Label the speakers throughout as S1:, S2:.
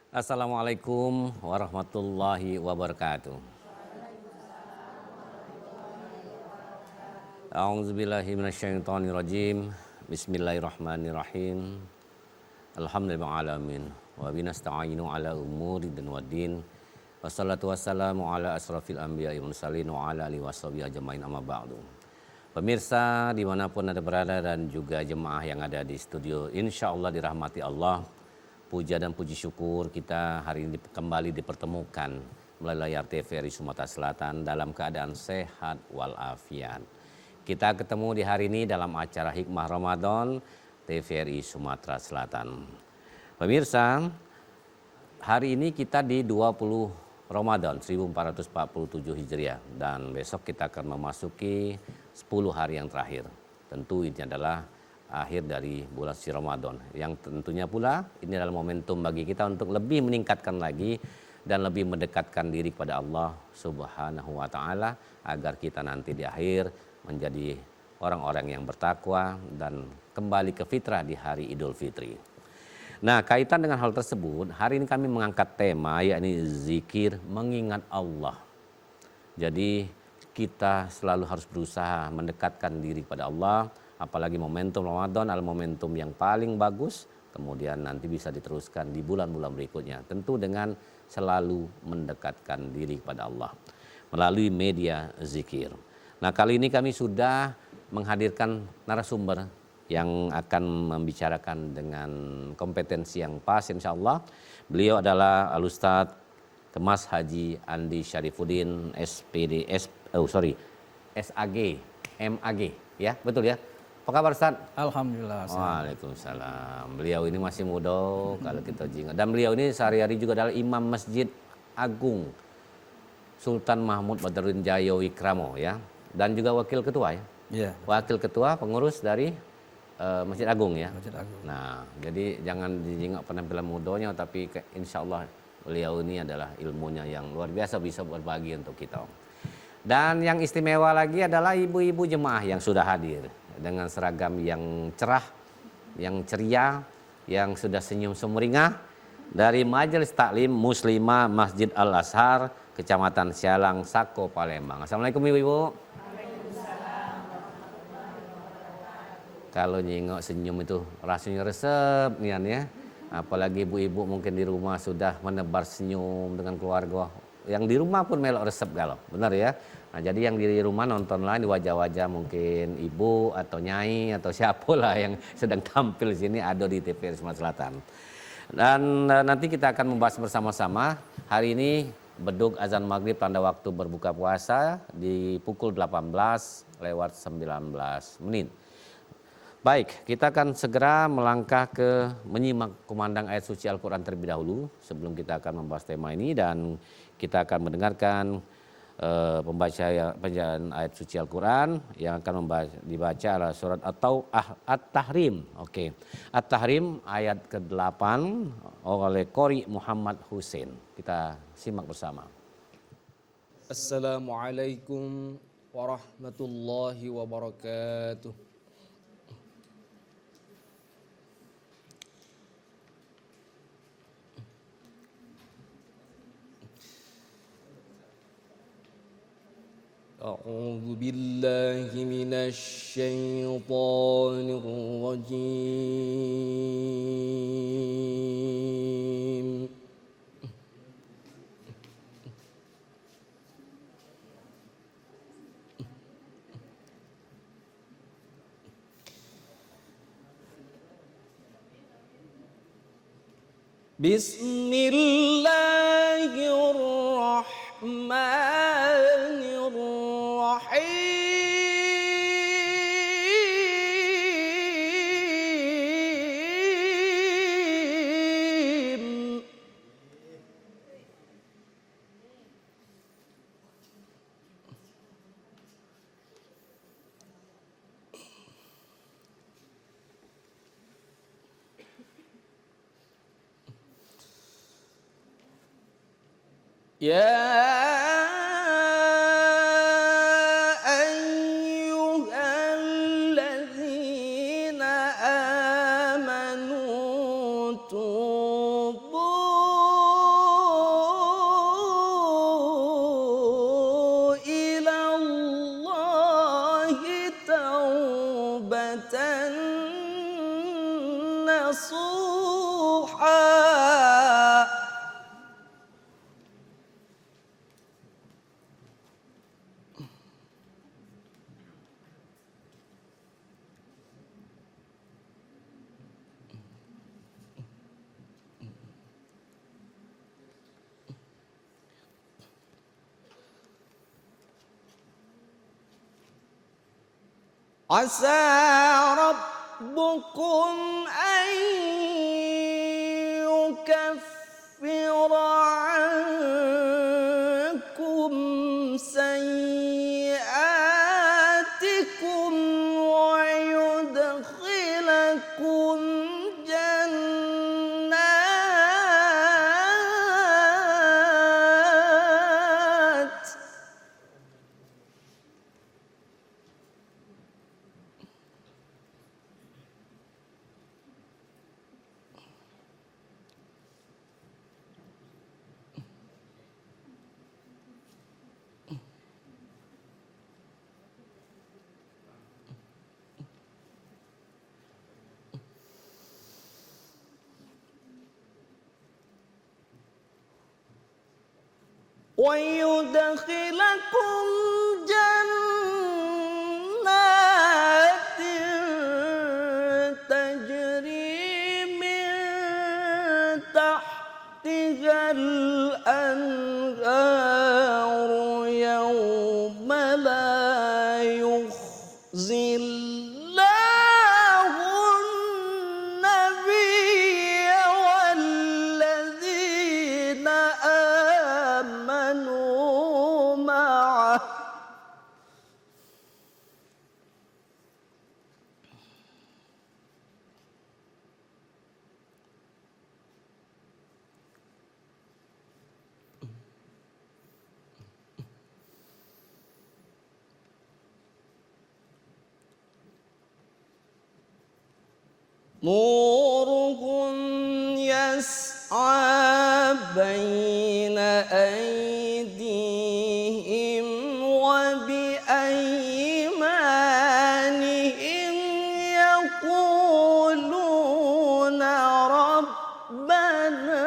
S1: Assalamualaikum warahmatullahi wabarakatuh. A'udzubillahi minasyaitonirrajim. Bismillahirrahmanirrahim. Alhamdulillahirabbil alamin wa binasta'inu ala umuri din waddin. Wassalatu wassalamu ala asrafil anbiya'i wal mursalin wa ala alihi washabihi ajmain amma ba'du. Pemirsa dimanapun Anda berada dan juga jemaah yang ada di studio, insya Allah dirahmati Allah. Puja dan puji syukur kita hari ini kembali dipertemukan melalui layar TVRI Sumatera Selatan dalam keadaan sehat walafiat. Kita ketemu di hari ini dalam acara Hikmah Ramadan TVRI Sumatera Selatan. Pemirsa, hari ini kita di 20 Ramadan 1447 Hijriah dan besok kita akan memasuki 10 hari yang terakhir. Tentu ini adalah akhir dari bulan suci Ramadan yang tentunya pula ini adalah momentum bagi kita untuk lebih meningkatkan lagi dan lebih mendekatkan diri kepada Allah Subhanahu wa taala agar kita nanti di akhir menjadi orang-orang yang bertakwa dan kembali ke fitrah di hari Idul Fitri. Nah, kaitan dengan hal tersebut, hari ini kami mengangkat tema yakni zikir mengingat Allah. Jadi kita selalu harus berusaha mendekatkan diri kepada Allah, apalagi momentum Ramadan adalah momentum yang paling bagus, kemudian nanti bisa diteruskan di bulan-bulan berikutnya. Tentu dengan selalu mendekatkan diri kepada Allah melalui media zikir. Nah, kali ini kami sudah menghadirkan narasumber yang akan membicarakan dengan kompetensi yang pas insya Allah. Beliau adalah Al-Ustadz Kemas Haji Andi Syarifuddin SPD, SAG, MAG, ya betul ya? Apa kabar Ustaz?
S2: Alhamdulillah.
S1: Waalaikumsalam. Beliau ini masih muda kalau kita ingat. Dan beliau ini sehari-hari juga adalah Imam Masjid Agung Sultan Mahmud Badruddin Jaya Wikramo ya. Dan juga wakil ketua ya.
S2: Iya.
S1: Wakil ketua pengurus dari Masjid Agung ya.
S2: Masjid Agung.
S1: Nah, jadi jangan dijenguk penampilan mudanya, tapi insya Allah beliau ini adalah ilmunya yang luar biasa, bisa berbagi untuk kita. Dan yang istimewa lagi adalah ibu-ibu jemaah yang sudah hadir dengan seragam yang cerah, yang ceria, yang sudah senyum sumringah dari Majelis Taklim Muslimah Masjid Al-Azhar, Kecamatan Sialang, Sako, Palembang. Assalamualaikum ibu-ibu. Kalau nyengok senyum itu rasanya resep nian ya. Apalagi ibu-ibu mungkin di rumah sudah menebar senyum dengan keluarga. Yang di rumah pun melok resep galau, benar ya. Nah, jadi yang di rumah nonton lain di wajah-wajah mungkin ibu atau nyai atau siapa lah yang sedang tampil di sini ada di TVRI Sumatera Selatan. Dan nanti kita akan membahas bersama-sama. Hari ini beduk azan maghrib tanda waktu berbuka puasa di pukul 18:19 menit. Baik, kita akan segera melangkah ke menyimak kumandang ayat suci Al-Quran terlebih dahulu sebelum kita akan membahas tema ini, dan kita akan mendengarkan pembacaan ayat suci Al-Quran yang akan dibaca adalah surat At-Tahrim. Oke. At-Tahrim ayat ke-8 oleh Qori Muhammad Hussein. Kita simak bersama.
S3: Assalamualaikum warahmatullahi wabarakatuh. أعوذ بالله من الشيطان الرجيم بسم الله الرحمن الرحيم يا أيها الذين آمنوا توبوا نصوحا عسى ربكم أن يكفر عنكم سيئاتكم ويدخلكم جنات ويدخلكم جنات تجري من تحتها الأنهار يوم لا يخزي الله النبي والذين آمنوا معه نورهم يسعى بين أيديهم وبأيمانهم يقولون ربنا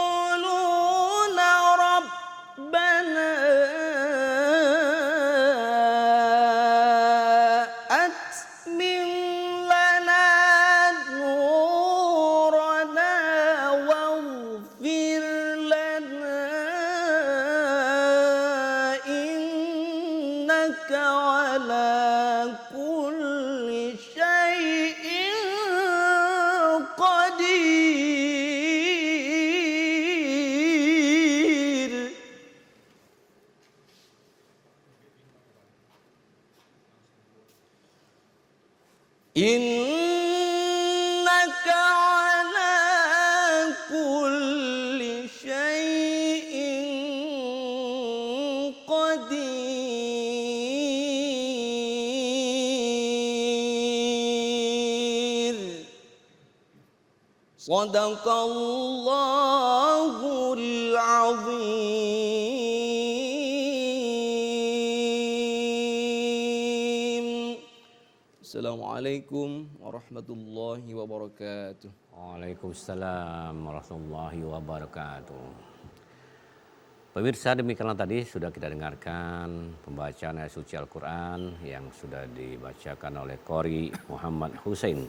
S3: يقولون ربنا أتمم لنا نورنا واغفر لنا إنك على كل شيء قدير إنك على كل شيء قدير صدق الله العظيم. Assalamualaikum warahmatullahi wabarakatuh.
S1: Waalaikumsalam warahmatullahi wabarakatuh. Pemirsa, demikianlah tadi sudah kita dengarkan pembacaan ayat suci Al-Quran yang sudah dibacakan oleh Qori Muhammad Hussein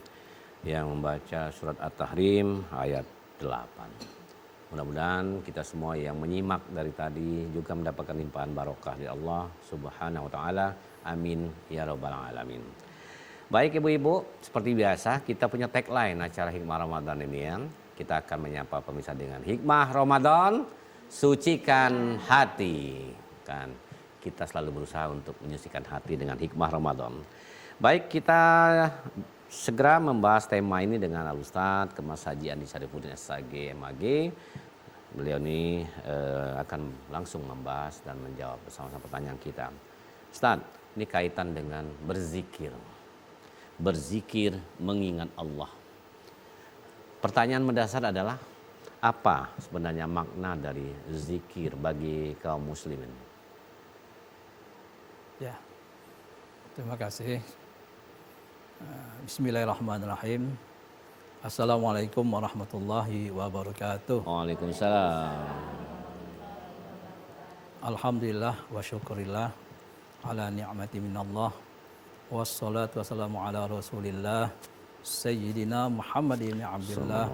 S1: yang membaca surat At-Tahrim ayat 8. Mudah-mudahan kita semua yang menyimak dari tadi juga mendapatkan limpahan barokah dari Allah Subhanahu wa taala. Amin ya rabbal alamin. Baik ibu-ibu, seperti biasa kita punya tagline acara Hikmah Ramadan ini ya. Kita akan menyapa pemirsa dengan Hikmah Ramadan, sucikan hati. Kan kita selalu berusaha untuk menyucikan hati dengan Hikmah Ramadan. Baik, kita segera membahas tema ini dengan Al-Ustadz Kemas Haji Andi Syarifuddin SAG MAG Beliau ini akan langsung membahas dan menjawab bersama-sama pertanyaan kita. Ustaz, ini kaitan dengan berzikir. Berzikir mengingat Allah. Pertanyaan mendasar adalah apa sebenarnya makna dari zikir bagi kaum muslimin?
S2: Ya, terima kasih. Bismillahirrahmanirrahim. Assalamualaikum warahmatullahi wabarakatuh.
S1: Waalaikumsalam.
S2: Alhamdulillah wa syukurillah ala ni'mati minallah. Wassalatu wassalamu ala rasulillah Sayyidina Muhammad ibn Abdullah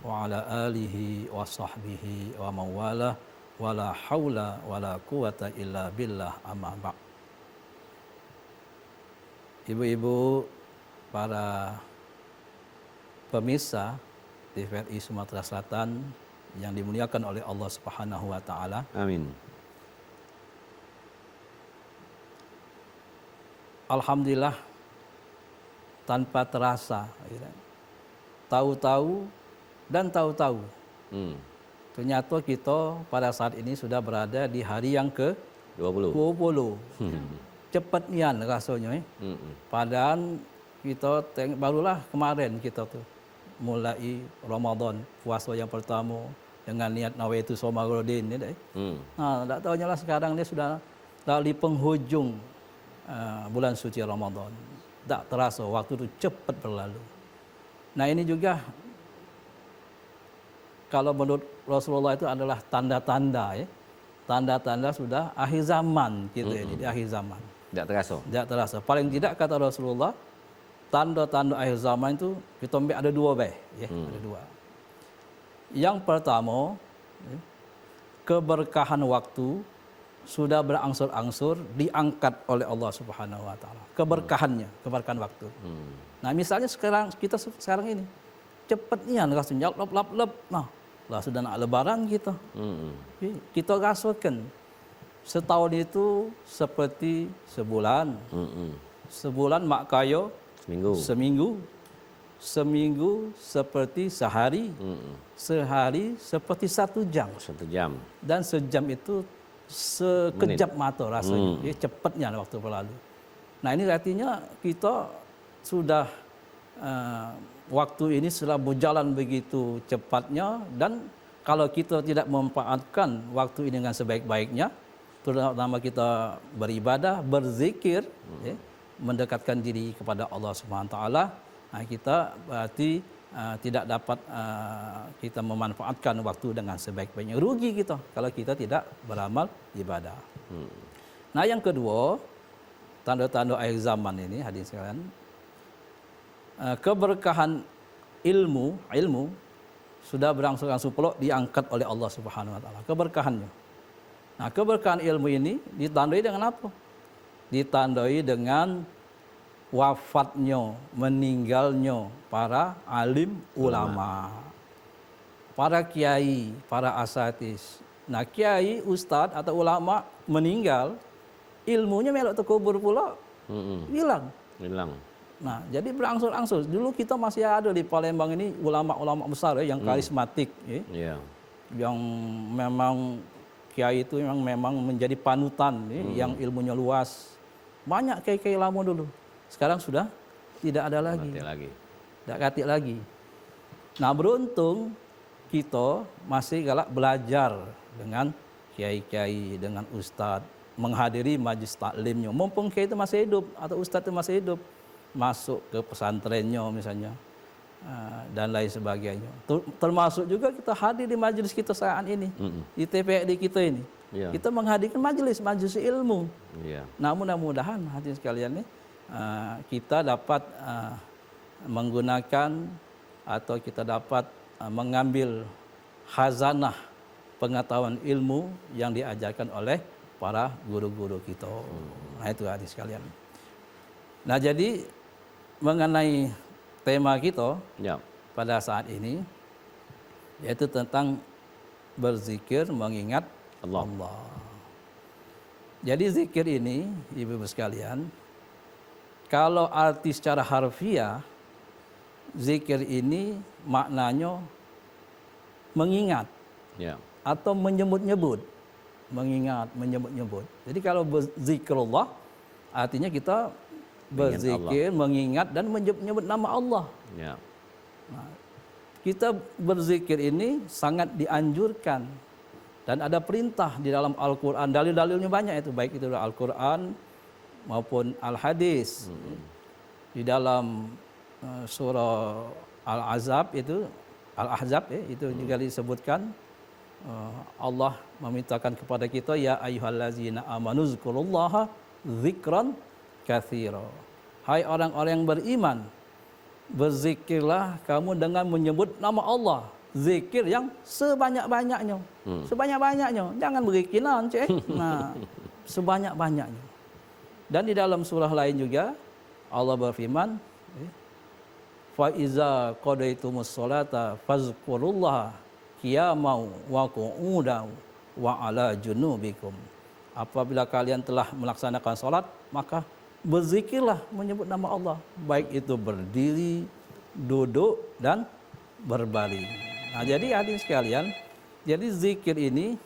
S2: wa ala alihi wa sahbihi wa mawala wa la hawla wa la quwata illa billah amma ba'. Ibu-ibu, para pemirsa TVRI Sumatera Selatan yang dimuliakan oleh Allah Subhanahu wa taala.
S1: Amin.
S2: Alhamdulillah, tanpa terasa, tahu-tahu dan tahu-tahu. Ternyata kita pada saat ini sudah berada di hari yang
S1: ke-20.
S2: Cepat nian rasanya. Padahal kita barulah kemarin kita tuh mulai Ramadan, puasa yang pertama dengan niat nawaitu Ramadan ni dah. Tak tahunya lah sekarang ni sudah di penghujung bulan suci Ramadan. Tak terasa waktu itu cepat berlalu. Nah, ini juga kalau menurut Rasulullah itu adalah tanda-tanda tanda-tanda sudah akhir zaman kita ini, di akhir zaman.
S1: Tidak terasa.
S2: Tidak terasa. Paling tidak kata Rasulullah, tanda-tanda akhir zaman itu kita ambil ada dua ada dua. Yang pertama, keberkahan waktu sudah berangsur-angsur diangkat oleh Allah Subhanahu wa taala. Keberkahannya, keberkahan waktu. Nah, misalnya kita sekarang ini cepat nian rasanya lap. Nah, lah sudah nak lebaran kita. Kita rasakan setahun itu seperti sebulan. Sebulan mak kaya seminggu seperti sehari. Sehari seperti 1 jam.
S1: 1 jam.
S2: Dan sejam itu sekejap mata rasanya. Cepatnya waktu berlalu. Nah, ini artinya kita sudah waktu ini sudah berjalan begitu cepatnya, dan kalau kita tidak memanfaatkan waktu ini dengan sebaik-baiknya, terutama kita beribadah, berzikir, mendekatkan diri kepada Allah Subhanahu wa taala, kita berarti tidak dapat kita memanfaatkan waktu dengan sebaik-baiknya. Rugi kita kalau kita tidak beramal ibadah. Nah, yang kedua, tanda-tanda akhir zaman ini hadirin sekalian, keberkahan ilmu sudah berangsur-angsur pula diangkat oleh Allah Subhanahu wa taala. Keberkahannya. Nah, keberkahan ilmu ini ditandai dengan apa? Ditandai dengan wafatnya, meninggalnya para alim ulama, para kiai, para asatis. Nah, kiai, ustaz atau ulama meninggal, ilmunya melok terkubur pula, hilang. Nah, jadi berangsur-angsur. Dulu kita masih ada di Palembang ini ulama-ulama besar yang karismatik, yang memang kiai itu memang menjadi panutan, yang ilmunya luas. Banyak kiai-kiai lama dulu. Sekarang sudah tidak ada lagi. Tidak katik lagi. Nah, beruntung kita masih galak belajar dengan kiai-kiai, dengan ustaz, menghadiri majlis taklimnya. Mumpung kiai itu masih hidup atau ustaz itu masih hidup, masuk ke pesantrennya misalnya, dan lain sebagainya. Termasuk juga kita hadir di majlis kita saat ini, di TPRI kita ini. Kita menghadirkan majlis ilmu. Nah, mudah-mudahan hadirin sekalian nih, kita dapat menggunakan atau kita dapat mengambil khazanah pengetahuan ilmu yang diajarkan oleh para guru-guru kita. Nah, itu hadirin sekalian. Nah, jadi mengenai tema kita pada saat ini, yaitu tentang berzikir mengingat Allah. Jadi zikir ini, ibu-ibu sekalian, kalau arti secara harfiah, zikir ini maknanya mengingat. atau menyebut-nyebut, mengingat, menyebut-nyebut. Jadi kalau berzikrullah artinya kita berzikir, mengingat dan menyebut nama Allah.
S1: Ya.
S2: Kita berzikir ini sangat dianjurkan dan ada perintah di dalam Al-Quran. Dalil-dalilnya banyak itu, baik itu Al-Quran maupun Al-Hadis. Di dalam surah Al-Ahzab itu itu juga disebutkan Allah memintakan kepada kita, ya ayyuhallazina amanu zkurullaha dzikran katsira. Hai orang-orang yang beriman, berzikirlah kamu dengan menyebut nama Allah, zikir yang sebanyak-banyaknya. Sebanyak-banyaknya, jangan berikinan, cek. Nah, sebanyak-banyaknya. Dan di dalam surah lain juga Allah berfirman, fa iza qadaitumus sholata fazkurullaha qiyaman wa qu'udan wa ala junubikum. Apabila kalian telah melaksanakan salat, maka berzikirlah menyebut nama Allah, baik itu berdiri, duduk dan berbaring. Nah, jadi hadirin sekalian, jadi zikir ini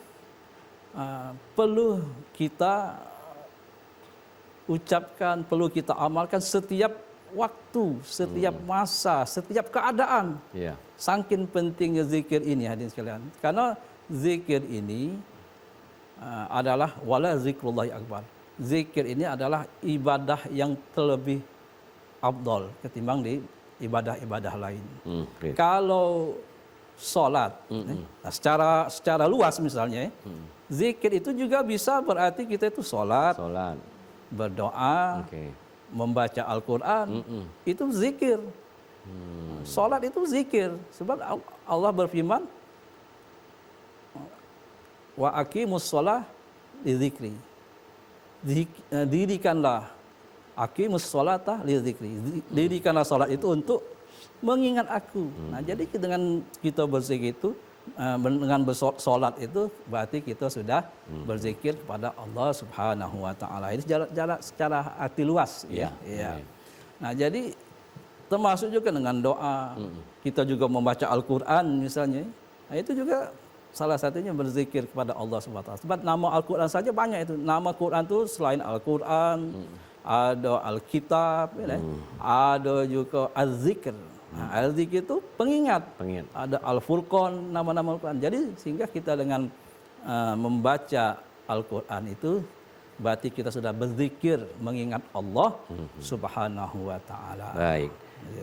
S2: perlu kita ucapkan, perlu kita amalkan setiap waktu, setiap masa, setiap keadaan.
S1: Ya.
S2: Saking pentingnya zikir ini hadirin sekalian. Karena zikir ini adalah wala zikrullahi akbar. Zikir ini adalah ibadah yang terlebih afdal ketimbang di ibadah-ibadah lain. Kalau sholat, secara luas misalnya, zikir itu juga bisa berarti kita itu sholat, berdoa, membaca Al-Quran, itu zikir. Sholat itu zikir. Sebab Allah berfirman, wa aqimus sholah li zikri. Dirikanlah, aqimus sholata li zikri. Dirikanlah sholat itu untuk mengingat aku. Nah, jadi dengan kita berzikir itu, dengan bersolat itu berarti kita sudah berzikir kepada Allah Subhanahu wa taala. Ini jarak secara arti luas ya. Nah, jadi termasuk juga dengan doa. Kita juga membaca Al-Qur'an misalnya. Nah, itu juga salah satunya berzikir kepada Allah Subhanahu wa taala. Sebab nama Al-Qur'an saja banyak itu. Nama Quran itu selain Al-Qur'an, ada Alkitab, ada juga Az-Zikr. Nah, Al-Zikr itu pengingat. Ada Al-Furqan, nama-nama Al-Quran. Jadi sehingga kita dengan membaca Al-Quran itu berarti kita sudah berzikir mengingat Allah Subhanahu wa taala.
S1: Baik.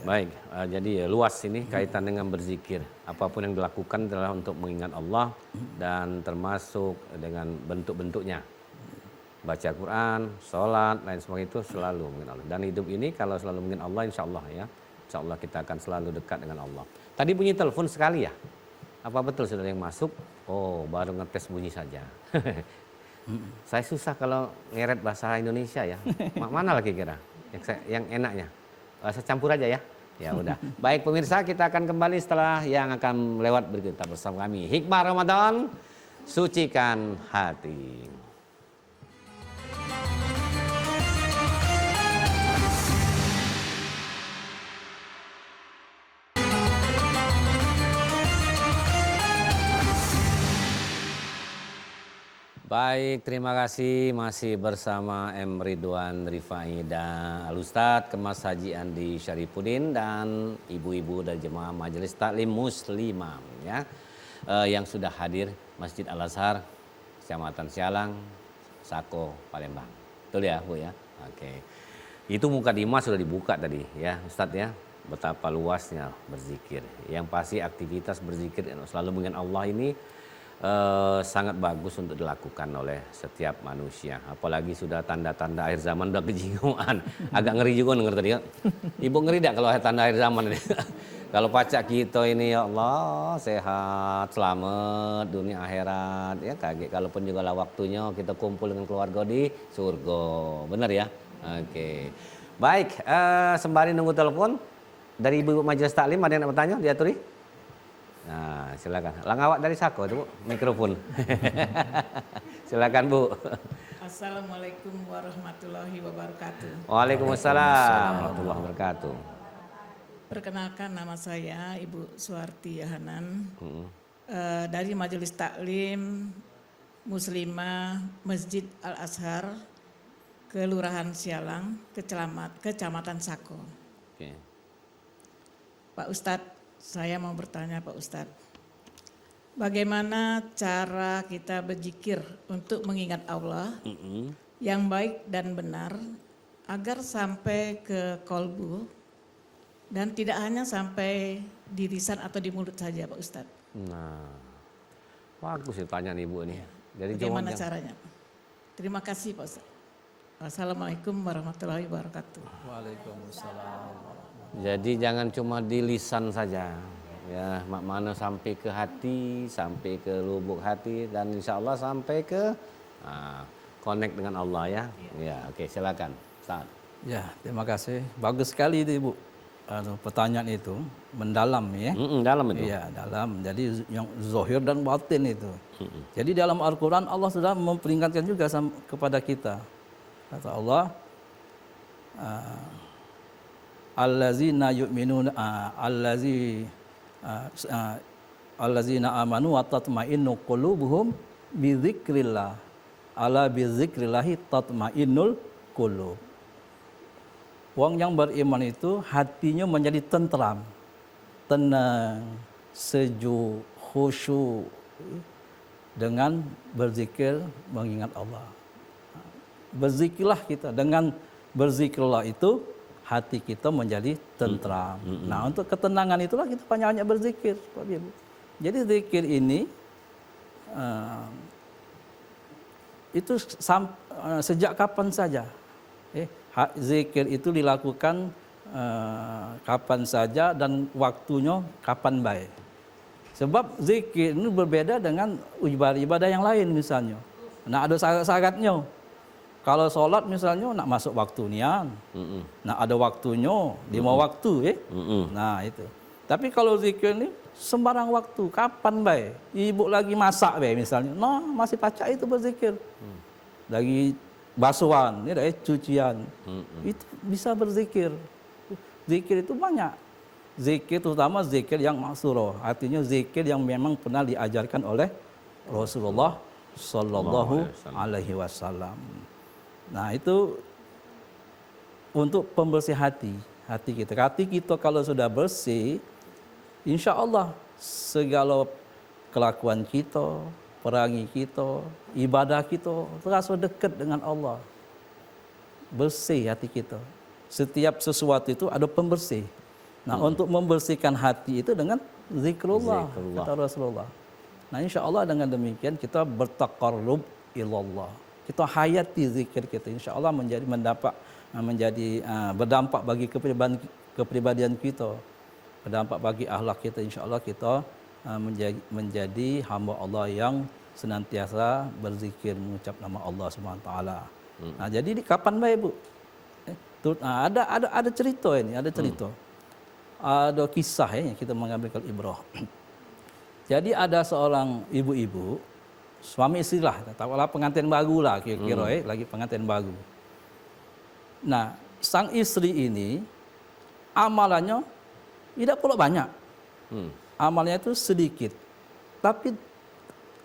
S1: Baik. Jadi luas ini kaitan dengan berzikir. Apapun yang dilakukan adalah untuk mengingat Allah dan termasuk dengan bentuk-bentuknya. Baca Quran, sholat, lain sebagainya itu selalu mengingat Allah. Dan hidup ini kalau selalu mengingat Allah, insya Allah ya. Insya Allah kita akan selalu dekat dengan Allah. Tadi bunyi telepon sekali ya? Apa betul sudah yang masuk? Oh, baru ngetes bunyi saja. Saya susah kalau ngeret bahasa Indonesia ya. Mana lagi kira? Yang enaknya? Bahasa campur aja ya? Ya udah. Baik pemirsa, kita akan kembali setelah yang akan lewat berikut. Tetap bersama kami. Hikmah Ramadan, sucikan hati. Baik, terima kasih masih bersama M. Ridwan Rifai dan Al-Ustadz Kemas Haji Andi Syarifuddin dan ibu-ibu dan jemaah Majelis Taklim Muslimah ya, yang sudah hadir Masjid Al-Azhar, Kecamatan Sialang, Sako, Palembang. Betul ya Bu ya? Oke. Itu Mukadimah sudah dibuka tadi ya Ustadz ya. Betapa luasnya berzikir. Yang pasti aktivitas berzikir selalu mengingat Allah ini sangat bagus untuk dilakukan oleh setiap manusia. Apalagi sudah tanda-tanda akhir zaman udah kejingungan. Agak ngeri juga denger tadi ya. Ibu ngeri tidak kalau tanda akhir zaman ini? Kalau pacak kita ini ya Allah sehat, selamat dunia akhirat ya kaget. Kalaupun juga lah waktunya kita kumpul dengan keluarga di surga. Benar ya? Oke. Baik, sembari nunggu telepon dari Ibu Majelis Taklim ada yang nak bertanya diaturi? Nah, silakan. Langawak dari Sako itu, Bu, mikrofon. Silakan, Bu.
S4: Assalamualaikum warahmatullahi wabarakatuh.
S1: Waalaikumsalam warahmatullahi wabarakatuh.
S4: Perkenalkan nama saya Ibu Suwarti Yahanan. dari Majelis Taklim Muslimah Masjid Al-Azhar, Kelurahan Sialang, Kecamatan Sako.
S1: Oke.
S4: Pak Ustadz, saya mau bertanya Pak Ustadz. Bagaimana cara kita berzikir untuk mengingat Allah yang baik dan benar agar sampai ke kolbu dan tidak hanya sampai di lisan atau di mulut saja Pak Ustadz.
S1: Nah, bagus ya tanya Ibu nih. Jadi
S4: Bagaimana
S1: jawabannya-
S4: caranya? Terima kasih Pak Ustadz. Assalamualaikum warahmatullahi wabarakatuh.
S2: Waalaikumsalam.
S1: Jadi jangan cuma di lisan saja. Ya, mana sampai ke hati, sampai ke lubuk hati, dan insya Allah sampai ke connect dengan Allah ya. Ya, oke, silakan. Ustaz.
S2: Ya, terima kasih. Bagus sekali itu Ibu. Pertanyaan itu mendalam ya.
S1: Dalam itu.
S2: Iya, dalam. Jadi yang zahir dan batin itu. Jadi dalam Al-Qur'an Allah sudah memperingatkan juga kepada kita. Kata Allah, allazina yu'minuna allazina amanu wa tatma'innu qulubuhum bi dzikrillah. Ala bi dzikrillahi tatma'innul qulub. Wong yang beriman itu hatinya menjadi tentram, tenang, sejuk, khusyuk dengan berzikir mengingat Allah. Berzikirlah kita, dengan berzikirlah itu hati kita menjadi tentram. Nah, untuk ketenangan itulah kita banyak-banyak berzikir, Bapak Ibu. Jadi zikir ini itu sejak kapan saja. Zikir itu dilakukan kapan saja dan waktunya kapan baik. Sebab zikir ini berbeda dengan ibadah yang lain misalnya. Nah, ada syarat-syaratnya. Kalau sholat misalnya nak masuk waktu nian, nah ada waktunya 5 waktu, nah itu. Tapi kalau zikir ini sembarang waktu, kapan baik? Ibu lagi masak baik misalnya, nah masih pacak itu berzikir. Lagi basuhan, ini dah cucian, itu bisa berzikir. Zikir itu banyak. Zikir terutama zikir yang maksurah, artinya zikir yang memang pernah diajarkan oleh Rasulullah Sallallahu Alaihi Wasallam. Nah itu untuk pembersih hati kita. Hati kita kalau sudah bersih, insya Allah segala kelakuan kita, perangi kita, ibadah kita terasa dekat dengan Allah. Bersih hati kita. Setiap sesuatu itu ada pembersih. Nah untuk membersihkan hati itu dengan zikrullah, kata Rasulullah. Nah insya Allah dengan demikian kita bertaqarrub ilallah. Kita hayati zikir kita, insya Allah berdampak bagi kepribadian kita, berdampak bagi akhlak kita. Insya Allah kita menjadi hamba Allah yang senantiasa berzikir mengucap nama Allah Subhanahu Wa Taala. Nah jadi kapan baik Bu? Ada cerita ini, ada cerita. Ada kisah yang kita mengambil ibrah. Jadi ada seorang ibu-ibu, suami istri lah, tahulah pengantin baru lah kira-kira, lagi pengantin baru. Nah, sang istri ini amalannya tidak perlu banyak, amalnya itu sedikit, tapi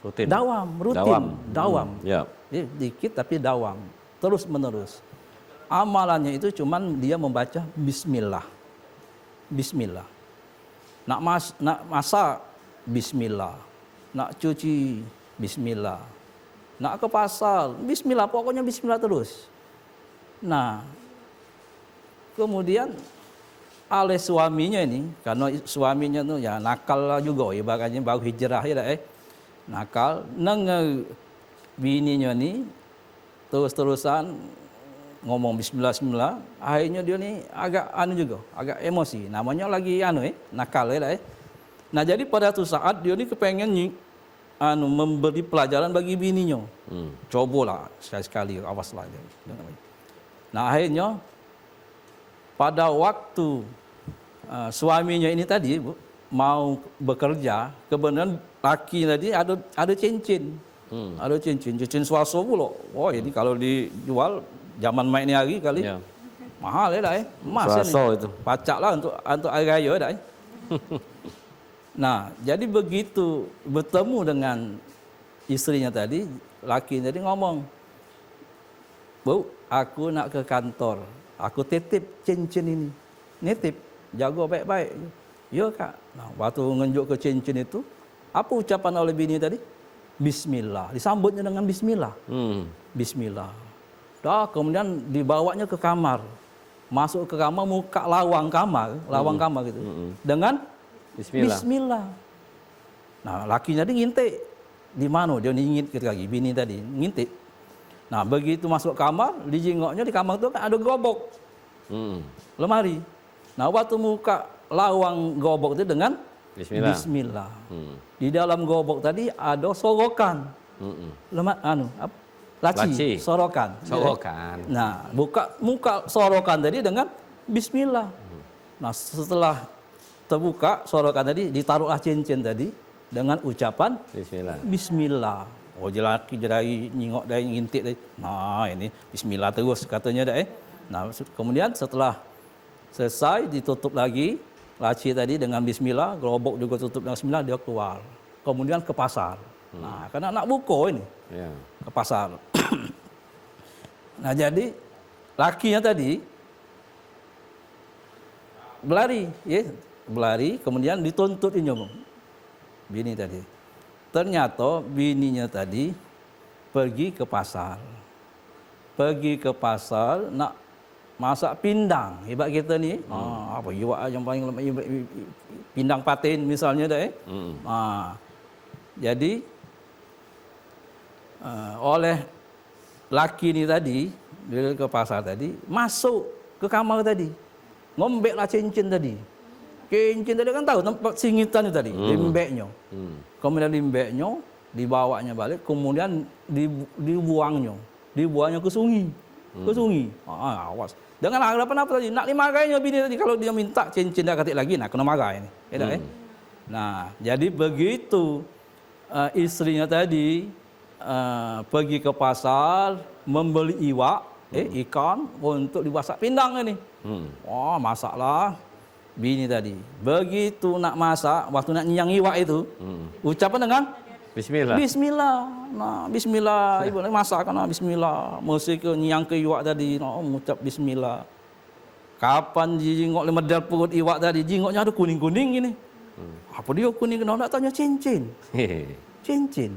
S2: rutin. Dawam.
S1: Ya.
S2: Dikit tapi dawam, terus menerus. Amalannya itu cuman dia membaca Bismillah. Nak masak Bismillah, nak cuci Bismillah, nak ke pasar Bismillah, pokoknya Bismillah terus. Nah, kemudian oleh suaminya ini, karena suaminya tuh ya nakal lah juga, ibaratnya baru hijrah ya nakal, bininya nih terus-terusan ngomong bismillah, akhirnya dia nih agak emosi, namanya lagi nakal ya. Nah jadi pada suatu saat dia nih kepengen memberi pelajaran bagi bininya, cobalah sekali-sekali awaslah. Nah akhirnya pada waktu suaminya ini tadi mau bekerja, kebenaran laki tadi ada cincin, cincin swaswa pula. Oh ini kalau dijual zaman main hari kali mahal ya emas
S1: swaswa itu.
S2: pacak lah untuk hari raya dah. Nah, jadi begitu bertemu dengan istrinya tadi, laki tadi ngomong, Bu, aku nak ke kantor, aku titip cincin ini, nitip, jaga baik-baik. Ya kak. Nah, waktu ngenjuk ke cincin itu, apa ucapan oleh bini tadi? Bismillah. Disambutnya dengan Bismillah. Bismillah. Dah, kemudian dibawanya ke kamar. Masuk ke kamar, muka lawang kamar gitu. Dengan Bismillah. Nah, lakinya dia ngintip. Di mana dia ngintip lagi, bini tadi ngintip. Nah, begitu masuk kamar, dijengoknya di kamar itu kan ada gerobok. Lemari. Nah, waktu muka lawang gerobok itu dengan Bismillah. Di dalam gerobok tadi ada sorokan. Laci, sorokan. Nah, muka sorokan tadi dengan Bismillah. Nah, setelah terbuka sorokan tadi, ditaruhlah cincin tadi dengan ucapan Bismillah. Oh, lelaki jadi nyingok dari ngintip tadi. Nah, ini Bismillah terus katanya dah. Nah, kemudian setelah selesai ditutup lagi laci tadi dengan Bismillah, gerobok juga tutup dengan Bismillah, dia keluar. Kemudian ke pasar. Nah, karena anak buko ini. Ke pasar. Nah, jadi lakinya tadi berlari, kemudian dituntut ini bini tadi. Ternyata bininya tadi pergi ke pasar nak masak pindang. Hebat kita ni. Apa iwak yang paling pindang patin misalnya dah. Jadi oleh laki ni tadi dia ke pasar tadi, masuk ke kamar tadi, ngombeklah cincin tadi. Cincin tadi kan tahu tempat singitan itu tadi, limbeknya. Kemudian limbeknya dibawanya balik, kemudian dibuangnya ke sungai. Awas. Dengan harapan apa tadi? Nak dimarahinya bini tadi kalau dia minta cincin dia katik lagi, nah kena marah ini. Nah, jadi begitu istrinya tadi pergi ke pasar membeli ikan untuk dimasak pindang ini. Masaklah bini tadi. Begitu nak masak, waktu nak nyang iwak itu, ucapan dengan Bismillah. Nah, Bismillah. Ibu nak masak kan, Bismillah. Mesti ke nyang ke iwak tadi, mengucap Bismillah. Kapan jingok le medal perut iwak tadi, jingoknya ada kuning-kuning ini. Apa dia kuning? Kena nak tanya cincin. Cincin.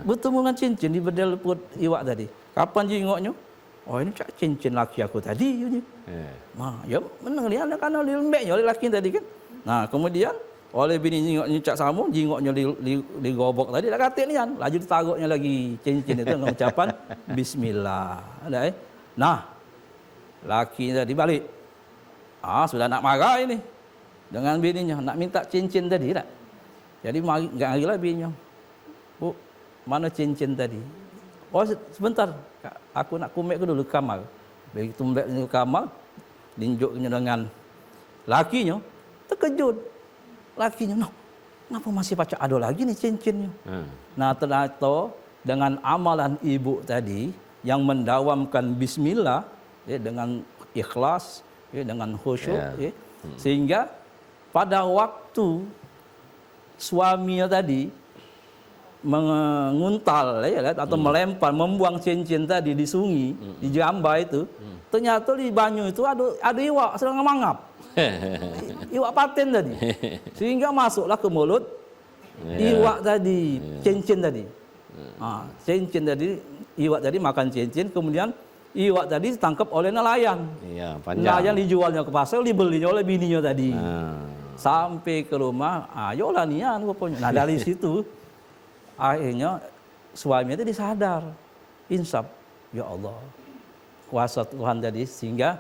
S2: Bertemu dengan cincin di bedal perut iwak tadi. Kapan jingoknya? Oh, ini cincin laki aku tadi. Nah, ya menang dia karena lembeknya oleh laki tadi kan. Nah, kemudian oleh bini jingoknya cak sama, jingoknya di gobok tadi dah katik ni kan. Laju ditaruhnya lagi cincin itu dengan ucapan Bismillah. Nah, laki tadi balik. Sudah nak marah ini dengan bininya, nak minta cincin tadi tak. Jadi enggak lagi lah bininya. Bu, mana cincin tadi? Oh, sebentar. Aku nak kumek dulu ke kamar. Begitu kumek ke kamar, dinjuknya dengan lakinya, terkejut. Lakinya, kenapa masih pacar ada lagi nih cincinnya? Nah, ternyata dengan amalan ibu tadi yang mendawamkan Bismillah dengan ikhlas, dengan khusyuk, sehingga pada waktu suaminya tadi menguntal atau melempar, membuang cincin tadi di sungai, di Jamba itu, ternyata di banyu itu ada iwak sedang mangap. Iwak patin tadi. Sehingga masuklah ke mulut iwak tadi, cincin tadi. Cincin tadi, iwak tadi makan cincin, kemudian iwak tadi ditangkap oleh nelayan. Nelayan dijualnya ke pasar, dibelinya oleh bininya tadi. Sampai ke rumah, ayolah nian pokoknya. Nah, dari situ akhirnya suaminya itu disadar, insaf, ya Allah, kuasa Tuhan tadi, sehingga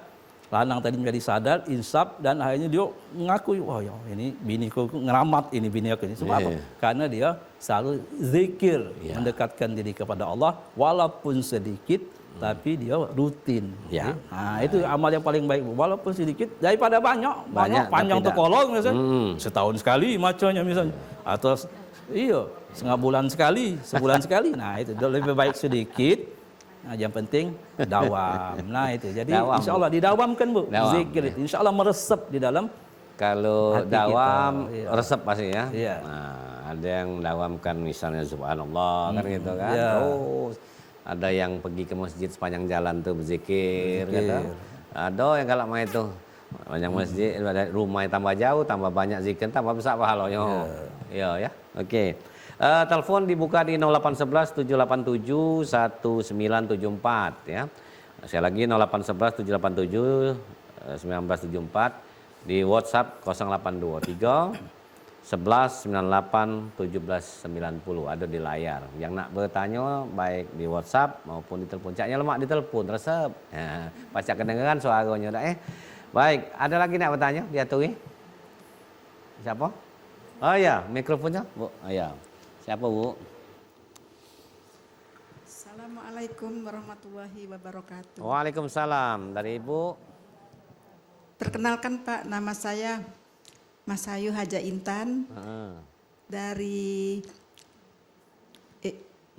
S2: lanang tadi menjadi sadar, insaf, dan akhirnya dia mengakui, wah ya ini biniku ngeramat ini bini aku ini. Sebab apa? Karena dia selalu zikir, mendekatkan diri kepada Allah, walaupun sedikit, tapi dia rutin. Nah, itu amal yang paling baik, walaupun sedikit daripada banyak panjang terkolong misalnya, setahun sekali macamnya misalnya, atau setengah bulan sekali, sebulan sekali. Nah, itu lebih baik sedikit. Nah, yang penting dawam. Nah, itu. Jadi insya Allah didawamkan, Bu. Zikir itu insya Allah meresap di dalam
S1: Kalau
S2: hati
S1: dawam
S2: kita, iya.
S1: resep pasti ya.
S2: Iya.
S1: Nah, ada yang dawamkan misalnya subhanallah kan gitu kan.
S2: iya.
S1: Terus ada yang pergi ke masjid sepanjang jalan tuh berzikir
S2: Berzikir.
S1: gitu. Ada yang kalau mau itu banyak masjid, rumah yang tambah jauh, tambah banyak zikir, tambah besar pahalanya. Iya ya. Oke. Telepon dibuka di 0811 787 1974 ya. Saya lagi 0811 787 1974 di WhatsApp 0823 11 98 17 90 ada di layar. Yang nak bertanya baik di WhatsApp maupun di telepon. Caknya lemak di telepon resep. Ya, pacak kedengaran suaranya dah. Baik, ada lagi nak bertanya? Dia tuh siapa? Oh ya, mikrofonnya, Bu. Oh ya. Siapa, Bu?
S5: Assalamualaikum warahmatullahi wabarakatuh.
S1: Waalaikumsalam. Dari Ibu?
S5: Perkenalkan Pak, nama saya Mas Ayu Haja Intan dari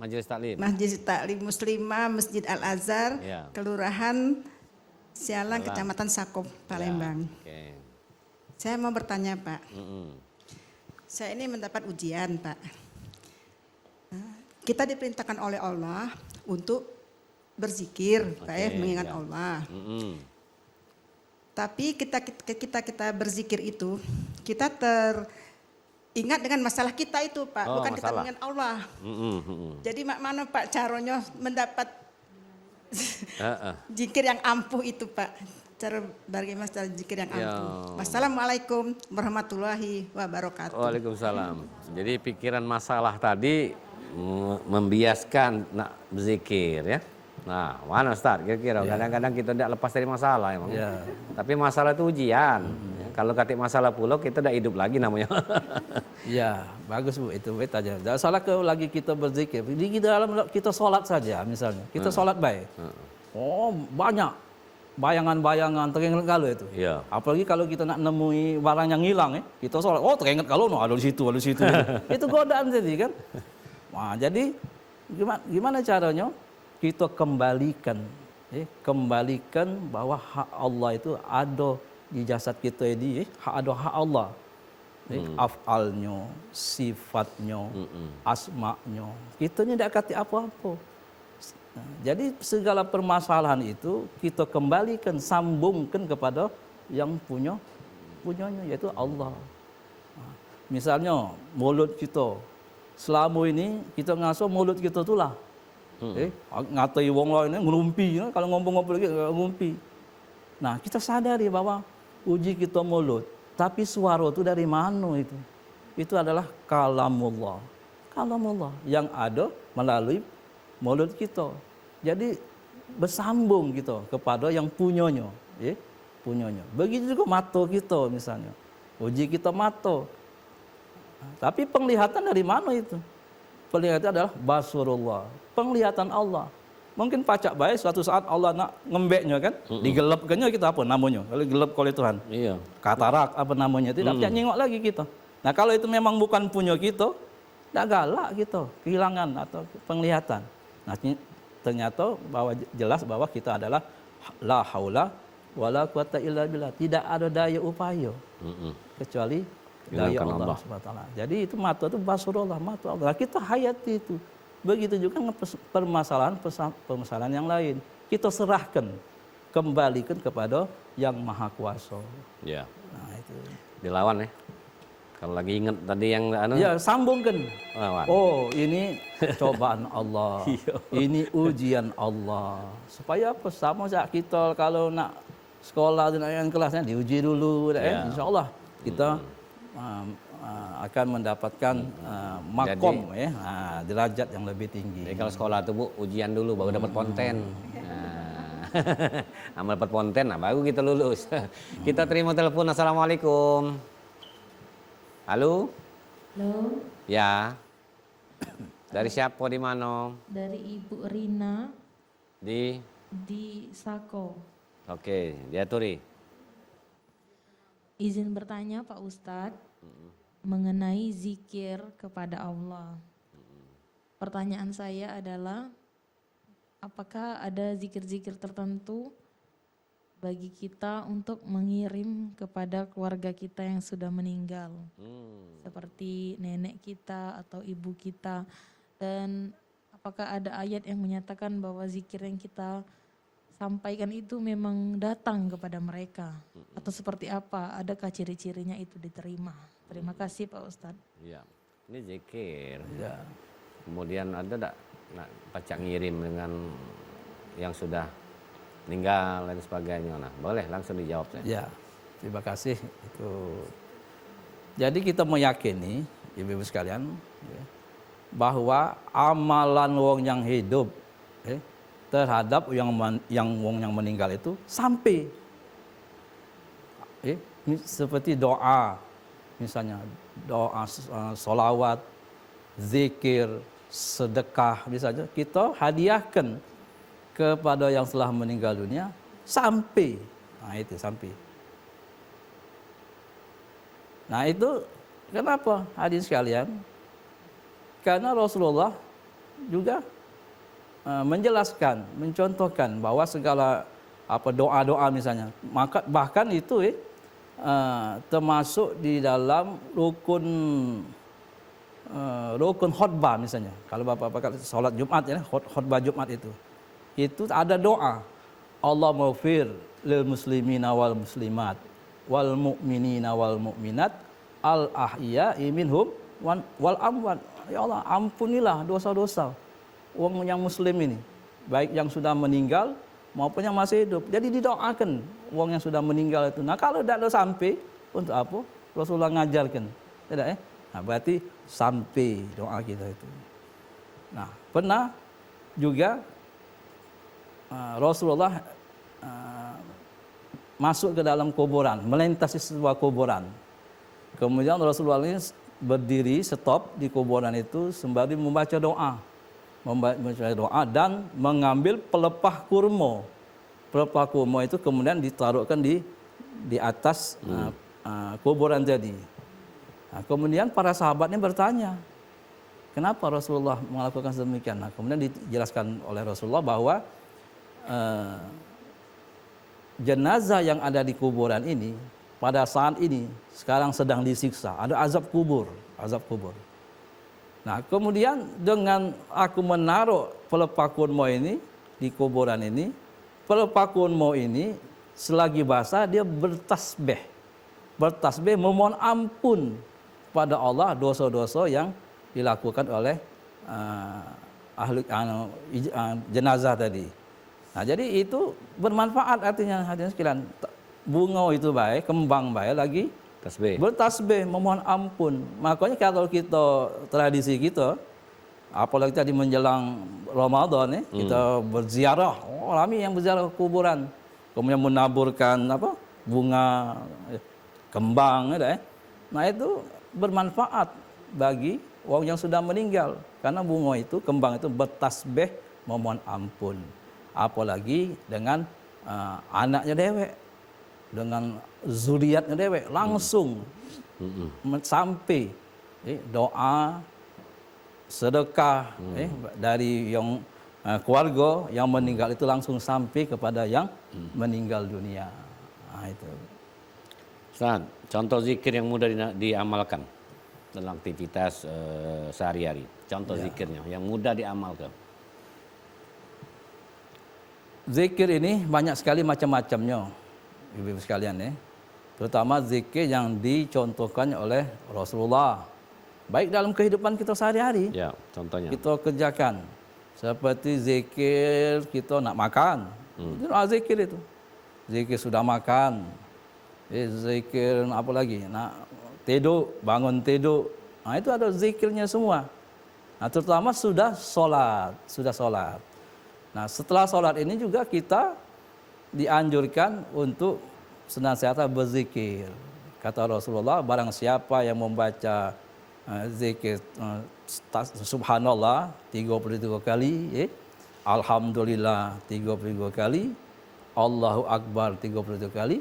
S1: Majelis Taklim.
S5: Majelis Taklim Muslimah Masjid Al Azhar,
S1: Ya.
S5: Kelurahan Sialang, Kecamatan Sakop, Palembang.
S1: Oke.
S5: Saya mau bertanya Pak,
S1: Mm-mm.
S5: saya ini mendapat ujian Pak. Kita diperintahkan oleh Allah untuk berzikir, Pak ya,
S1: Oke,
S5: mengingat
S1: ya.
S5: Allah.
S1: Mm-mm.
S5: Tapi kita berzikir itu, kita teringat dengan masalah kita itu Pak,
S1: Oh,
S5: bukan kita
S1: masalah.
S5: mengingat Allah.
S1: Mm-mm, mm-mm.
S5: Jadi mana Pak caranya mendapat
S1: Heeh.
S5: zikir yang ampuh itu Pak? Cara bagaimana cara zikir yang
S1: Ya.
S5: ampuh? Wassalamualaikum warahmatullahi wabarakatuh.
S1: Waalaikumsalam. Jadi pikiran masalah tadi membiaskan nak berzikir ya. Nah, mana Ustaz kira-kira? Kadang-kadang kita tidak lepas dari masalah emang.
S2: Ya.
S1: Tapi masalah itu ujian. Ya, kalau kata masalah pulau kita tidak hidup lagi namanya.
S2: Ya, bagus Bu, itu baik aja. Jangan salah kalau lagi kita berzikir, di dalam kita sholat saja misalnya, kita sholat baik. Oh, banyak bayangan-bayangan teringat kalau itu.
S1: Iya.
S2: Apalagi kalau kita nak nemui barang yang hilang ya, kita sholat, oh teringat kalau no, ada di situ, ada di situ. Itu godaan jadi kan. Nah, jadi gimana caranya? Kita kembalikan bahwa hak Allah itu ada di jasad kita ini, ada hak Allah. Af'alnya, sifatnya, asma'nya. Kita ni tidak kata apa-apa. Nah, jadi segala permasalahan itu kita kembalikan, sambungkan kepada yang punyanya yaitu Allah. Nah, misalnya mulut kita, selama ini kita ngasuh mulut kita itulah. Ngatai wong lain ngelumpi, kalau ngomong-ngomong lagi ngelumpi. Nah, kita sadari bahwa uji kita mulut, tapi suara itu dari mana itu? Itu adalah kalamullah. Kalamullah yang ada melalui mulut kita. Jadi bersambung kita kepada yang punyanya, punyanya. Begitu juga mata kita misalnya. Uji kita mata. Tapi penglihatan dari mana itu? Penglihatan adalah basurullah, penglihatan Allah. Mungkin pacak baik suatu saat Allah nak ngembeknya kan, digelapkannya kita apa namanya? Kalau gelap oleh Tuhan.
S1: Iya.
S2: Katarak apa namanya, tidak bisa nyengok lagi kita. Nah kalau itu memang bukan punya kita, tidak galak kita, kehilangan atau penglihatan. Nah ternyata bahwa jelas bahwa kita adalah la haula wala quwata illa billah, tidak ada daya upaya kecuali daya Allah SWT. Jadi itu mata itu basurullah, mata Allah. Kita hayati itu. Begitu juga permasalahan yang lain. Kita serahkan, kembalikan kepada yang maha kuasa.
S1: Ya.
S2: Nah itu.
S1: Dilawan ya. Kalau lagi ingat tadi yang
S2: Ya sambungkan.
S1: lawan.
S2: Oh ini cobaan Allah. Ini ujian Allah. Supaya apa? Sama saja kita kalau nak sekolah dan kelasnya diuji dulu.
S1: Ya.
S2: Insya Allah kita akan mendapatkan makom derajat yang lebih tinggi.
S1: Jadi kalau sekolah tuh Bu, ujian dulu baru dapat konten. Nah, amal dapat konten, nah baru kita lulus. Kita terima telepon. Assalamualaikum. Halo?
S6: Halo,
S1: Ya. Dari siapa di mana?
S6: dari Ibu Rina
S1: Di
S6: di Sako.
S1: Oke, dia Turi.
S6: Izin bertanya Pak Ustadz mengenai zikir kepada Allah. Pertanyaan saya adalah, apakah ada zikir-zikir tertentu bagi kita untuk mengirim kepada keluarga kita yang sudah meninggal. Seperti nenek kita atau ibu kita. Dan apakah ada ayat yang menyatakan bahwa zikir yang kita sampaikan itu memang datang kepada mereka? Atau seperti apa? Adakah ciri-cirinya itu diterima? Terima kasih Pak Ustadz.
S1: Ya, ini zikir.
S2: Ya.
S1: Kemudian ada tak pacak ngirim dengan yang sudah meninggal dan sebagainya? Nah, boleh langsung dijawab saya.
S2: Ya, terima kasih. Itu. Jadi kita meyakini, ibu-ibu sekalian, ya, bahwa amalan wong yang hidup terhadap wong yang meninggal itu sampai. Seperti doa, misalnya doa solawat, zikir, sedekah, misalnya kita hadiahkan kepada yang telah meninggal dunia sampai. Nah itu sampai. Nah itu kenapa hadirin sekalian? Karena Rasulullah juga menjelaskan, mencontohkan bahwa segala doa-doa misalnya, maka bahkan itu termasuk di dalam rukun khutbah misalnya. Kalau Bapak sholat Jumat ya, khutbah Jumat itu ada doa. Allah maghfir lil muslimina wal muslimat wal mu'minina wal mu'minat al ahya'i minhum wal amwat. Ya Allah, ampunilah dosa-dosa wong yang muslim ini, baik yang sudah meninggal maupun yang masih hidup. Jadi didoakan wong yang sudah meninggal itu. Nah, kalau tidak ada sampai, untuk apa? Rasulullah ngajarkan. Tidak ya? Nah, berarti sampai doa kita itu. Nah, pernah juga Rasulullah masuk ke dalam kuburan, melintasi sebuah kuburan. Kemudian Rasulullah ini berdiri stop di kuburan itu sembari membaca doa. Membaca doa dan mengambil pelepah kurma. Pelepah kurma itu kemudian ditaruhkan di atas kuburan tadi. Nah, kemudian para sahabatnya bertanya, kenapa Rasulullah melakukan demikian? Nah, kemudian dijelaskan oleh Rasulullah bahwa jenazah yang ada di kuburan ini pada saat ini sekarang sedang disiksa, ada azab kubur. Nah, kemudian dengan aku menaruh pelepah kurma ini di kuburan ini, pelepah kurma ini selagi basah dia bertasbih memohon ampun pada Allah dosa-dosa yang dilakukan oleh jenazah tadi. Nah, jadi itu bermanfaat artinya hadirin sekalian. Bunga itu baik, kembang baik, lagi bertasbih memohon ampun. Makanya kalau kita tradisi kita, apalagi tadi menjelang Ramadan kita berziarah, ramai yang berziarah ke kuburan, kemudian menaburkan bunga, kembang, Nah itu bermanfaat bagi orang yang sudah meninggal, karena bunga itu, kembang itu bertasbih memohon ampun. Apalagi dengan anaknya dewek, dengan zuriatnya dewek, langsung sampai doa, sedekah dari yang keluarga yang meninggal itu langsung sampai kepada yang meninggal dunia. Nah, itu.
S1: Ustaz, contoh zikir yang mudah diamalkan dalam aktivitas sehari-hari. Contoh zikirnya yang mudah diamalkan.
S2: Zikir ini banyak sekali macam-macamnya, ibu-ibu sekalian ya. Terutama zikir yang dicontohkan oleh Rasulullah. Baik dalam kehidupan kita sehari-hari.
S1: Ya, contohnya.
S2: Kita kerjakan. Seperti zikir kita nak makan. Itu zikir itu. Zikir sudah makan. Zikir apa lagi? Nak tidur, bangun tidur. Nah, itu ada zikirnya semua. Nah, terutama sudah sholat. Nah, setelah sholat ini juga kita dianjurkan untuk senantiasa berzikir. Kata Rasulullah, barang siapa yang membaca zikir subhanallah 33 kali, alhamdulillah 33 kali, Allahu akbar 33 kali,